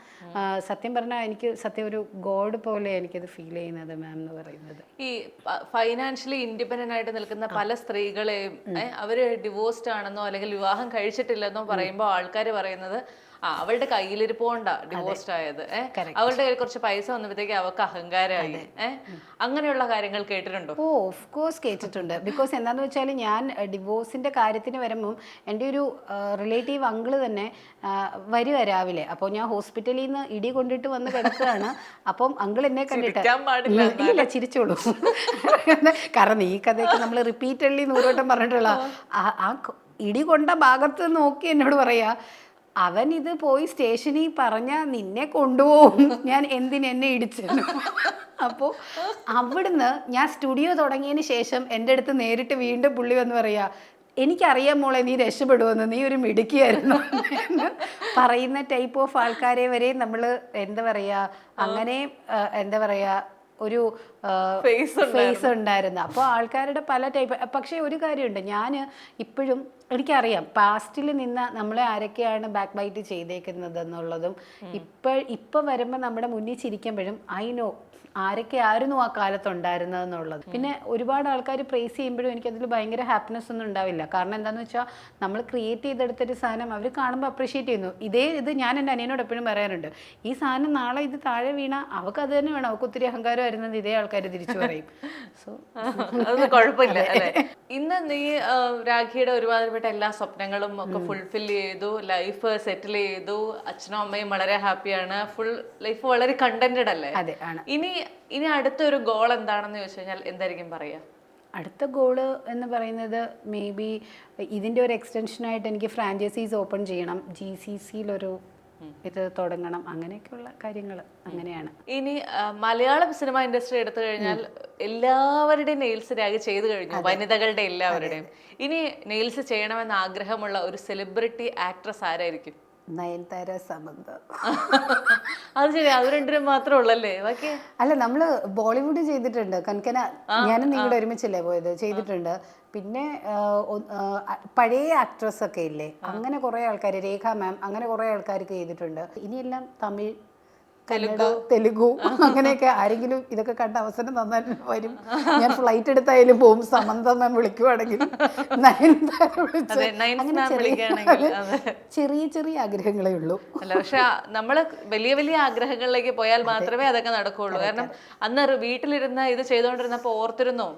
സത്യം പറഞ്ഞാൽ എനിക്ക് സത്യം ഒരു ഗോഡ് പോലെ എനിക്കത് ഫീൽ ചെയ്യുന്നത് മാം എന്ന് പറയുന്നത്. ഈ ഫൈനാൻഷ്യലി ഇൻഡിപെൻഡന്റ് ആയിട്ട് നിൽക്കുന്ന പല സ്ത്രീകളെയും അവര് ഡിവോഴ്സ്ഡ് ആണെന്നോ അല്ലെങ്കിൽ വിവാഹം കഴിച്ചിട്ടില്ലെന്നോ പറയുമ്പോൾ ആൾക്കാർ പറയുന്നത് അവളുടെ കയ്യിലിരിപ്പോണ്ടാ ഡിവോഴ്സ്ഡ് ആയത്, അവളുടെ കയ്യിൽ കുറച്ച് പൈസ വന്നപ്പോഴത്തേക്ക് അവൾക്ക് അഹങ്കാരമായി, അങ്ങനെയുള്ള കാര്യങ്ങൾ കേട്ടിട്ടുണ്ടോ? ഓ ഓഫ് കോഴ്സ് കേട്ടിട്ടുണ്ട്. ബിക്കോസ് എന്താണെന്ന് വെച്ചാൽ ഞാൻ ഡിവോഴ്സിൻ്റെ കാര്യത്തിന് വരുമ്പം എൻ്റെ ഒരു റിലേറ്റീവ് അങ്കിള് തന്നെ വരിക രാവിലെ. അപ്പോൾ ഞാൻ ഹോസ്പിറ്റലിൽ നിന്ന് ഇടി കൊണ്ടിട്ട് വന്ന് കിടക്കുകയാണ്. അപ്പം അങ്കിൾ എന്നെ കണ്ടിട്ട് ഇല്ല ചിരിച്ചോളൂ, കാരണം ഈ കഥയൊക്കെ നമ്മൾ റിപ്പീറ്റഡ്ലി 100 വട്ടം പറഞ്ഞിട്ടുള്ള ആ ഇടി കൊണ്ട ഭാഗത്ത് നോക്കി എന്നോട് പറയാ, അവൻ ഇത് പോയി സ്റ്റേഷനിൽ പറഞ്ഞാൽ നിന്നെ കൊണ്ടുപോകും, ഞാൻ എന്നെ ഇടിച്ചു. അപ്പോൾ അവിടുന്ന് ഞാൻ സ്റ്റുഡിയോ തുടങ്ങിയതിന് ശേഷം എൻ്റെ അടുത്ത് നേരിട്ട് വീണ്ടും പുള്ളി വന്ന് പറയാ, എനിക്കറിയാം മോളെ നീ രക്ഷപ്പെടുമെന്ന്, നീ ഒരു മിടുക്കിയായിരുന്നു എന്ന് പറയുന്ന ടൈപ്പ് ഓഫ് ആൾക്കാരെ വരെ നമ്മൾ എന്താ പറയുക, അങ്ങനെ എന്താ പറയുക ഒരു ഫേസ് ഉണ്ടായിരുന്നു. അപ്പോൾ ആൾക്കാരുടെ പല ടൈപ്പ്. പക്ഷേ ഒരു കാര്യമുണ്ട്, ഞാൻ ഇപ്പോഴും എനിക്കറിയാം പാസ്റ്റിൽ നിന്ന് നമ്മളെ ആരൊക്കെയാണ് ബാക്ക് ബൈറ്റ് ചെയ്തേക്കുന്നത് എന്നുള്ളതും ഇപ്പം വരുമ്പോൾ നമ്മുടെ മുന്നിൽ ചിരിക്കുമ്പോഴും ഐ നോ ആരൊക്കെ ആയിരുന്നു ആ കാലത്തുണ്ടായിരുന്നതെന്നുള്ളത്. പിന്നെ ഒരുപാട് ആൾക്കാർ പ്രേസ് ചെയ്യുമ്പോഴും എനിക്കതിൽ ഭയങ്കര ഹാപ്പിനെസ് ഒന്നും ഉണ്ടാവില്ല. കാരണം എന്താണെന്ന് വെച്ചാൽ നമ്മൾ ക്രിയേറ്റ് ചെയ്തെടുത്തൊരു സാധനം അവർ കാണുമ്പോൾ അപ്രീഷിയേറ്റ് ചെയ്യുന്നു. ഇത് ഞാൻ എൻ്റെ അനിയനോട് എപ്പോഴും പറയാറുണ്ട്, ഈ സാധനം നാളെ ഇത് താഴെ വീണ അവൾക്ക് അത് തന്നെ വേണം, അവൾക്ക് ഒത്തിരി അഹങ്കാരം വരുന്നത് ഇതേ ആൾക്കാർ തിരിച്ചു പറയും. സോ അത് കുഴപ്പമില്ല അല്ലേ? ഇന്ന് നീ രാഖിയുടെ ഒരുപാട് എല്ലാ സ്വപ്നങ്ങളും ഒക്കെ ഫുൾഫിൽ ചെയ്തു, ലൈഫ് സെറ്റിൽ ചെയ്തു, അച്ഛനും അമ്മയും വളരെ ഹാപ്പിയാണ്, ഫുൾ ലൈഫ് വളരെ കണ്ടന്റഡ് അല്ലേ? അതെ ആണ്. ഇനി അടുത്തൊരു ഗോൾ എന്താണെന്ന് ചോദിച്ചു കഴിഞ്ഞാൽ എന്തായിരിക്കും പറയാ? അടുത്ത ഗോള് എന്ന് പറയുന്നത് മേ ബി ഇതിൻ്റെ ഒരു എക്സ്റ്റൻഷനായിട്ട് എനിക്ക് ഫ്രാഞ്ചൈസീസ് ഓപ്പൺ ചെയ്യണം, GCCയിലൊരു ഇത് തുടങ്ങണം, അങ്ങനെയൊക്കെയുള്ള കാര്യങ്ങൾ അങ്ങനെയാണ്. ഇനി മലയാളം സിനിമ ഇൻഡസ്ട്രി എടുത്തു കഴിഞ്ഞാൽ എല്ലാവരുടെയും നെയിൽസ് രാഖി ചെയ്തു കഴിഞ്ഞു, വനിതകളുടെ എല്ലാവരുടെയും. ഇനി നെയിൽസ് ചെയ്യണമെന്ന് ആഗ്രഹമുള്ള ഒരു സെലിബ്രിറ്റി ആക്ട്രസ് ആരായിരിക്കും? നയൻതാര, സമന്ത. അത് ശരി, അത് രണ്ടുപേരും മാത്രമേ ഉള്ളല്ലേ? ബാക്കി അല്ല, നമ്മള് ബോളിവുഡ് ചെയ്തിട്ടുണ്ട്, കൻകന ഞാനും നിങ്ങളുടെ ഒരുമിച്ചല്ലേ പോയത്, ചെയ്തിട്ടുണ്ട്. പിന്നെ പഴയ ആക്ട്രസ് ഒക്കെ ഇല്ലേ, അങ്ങനെ കുറെ ആൾക്കാർ, രേഖ മാം, അങ്ങനെ കുറെ ആൾക്കാർക്ക് ചെയ്തിട്ടുണ്ട്. ഇനിയെല്ലാം തമിഴ്, കന്നഡ, തെലുഗു, അങ്ങനെയൊക്കെ. ആരെങ്കിലും ഇതൊക്കെ കണ്ട അവസരം തന്നാലും വരും, ഞാൻ ഫ്ലൈറ്റ് എടുത്തായാലും പോകും. സമന്ത മാം വിളിക്കുവാണെങ്കിൽ ചെറിയ ചെറിയ ആഗ്രഹങ്ങളേ ഉള്ളൂ. അല്ല, പക്ഷെ നമ്മള് വലിയ വലിയ ആഗ്രഹങ്ങളിലേക്ക് പോയാൽ മാത്രമേ അതൊക്കെ നടക്കുകയുള്ളൂ. കാരണം അന്ന് വീട്ടിലിരുന്ന് ഇത് ചെയ്തുകൊണ്ടിരുന്നപ്പോൾ ഓർത്തിരുന്നോ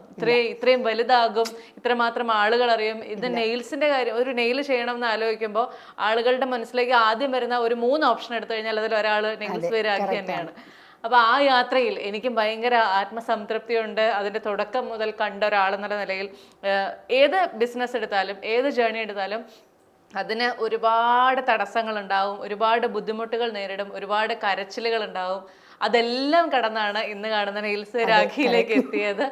ഇത്രയും വലുതാകും, ഇത്രമാത്രം ആളുകൾ അറിയും? ഇത് നെയിൽസിന്റെ കാര്യം, ഒരു നെയിൽ ചെയ്യണം എന്ന് ആലോചിക്കുമ്പോൾ ആളുകളുടെ മനസ്സിലേക്ക് ആദ്യം വരുന്ന ഒരു 3 ഓപ്ഷൻ എടുത്തു കഴിഞ്ഞാൽ അതിൽ ഒരാൾ നെയിൽസ് വരെ തന്നെയാണ്. അപ്പൊ ആ യാത്രയിൽ എനിക്കും ഭയങ്കര ആത്മസംതൃപ്തിയുണ്ട്. അതിന്റെ തുടക്കം മുതൽ കണ്ട ഒരാളെന്നുള്ള നിലയിൽ ഏത് ബിസിനസ് എടുത്താലും ഏത് ജേർണി എടുത്താലും അതിന് ഒരുപാട് തടസ്സങ്ങൾ ഉണ്ടാവും, ഒരുപാട് ബുദ്ധിമുട്ടുകൾ നേരിടും, ഒരുപാട് കരച്ചിലുകൾ ഉണ്ടാവും. അതെല്ലാം കടന്നാണ് ഇന്ന് കാണുന്ന നെയിൽസ് രാഖിയിലേക്ക് എത്തിയത്.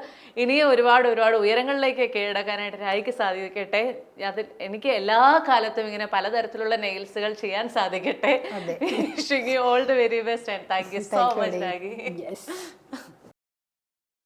ഇനിയും ഒരുപാട് ഒരുപാട് ഉയരങ്ങളിലേക്ക് കീഴടക്കാനായിട്ട് രാഖിക്ക് സാധിക്കട്ടെ. അതിൽ എനിക്ക് എല്ലാ കാലത്തും ഇങ്ങനെ പലതരത്തിലുള്ള നെയിൽസുകൾ ചെയ്യാൻ സാധിക്കട്ടെ. Wishing you all the very best and thank you so much Rakhi.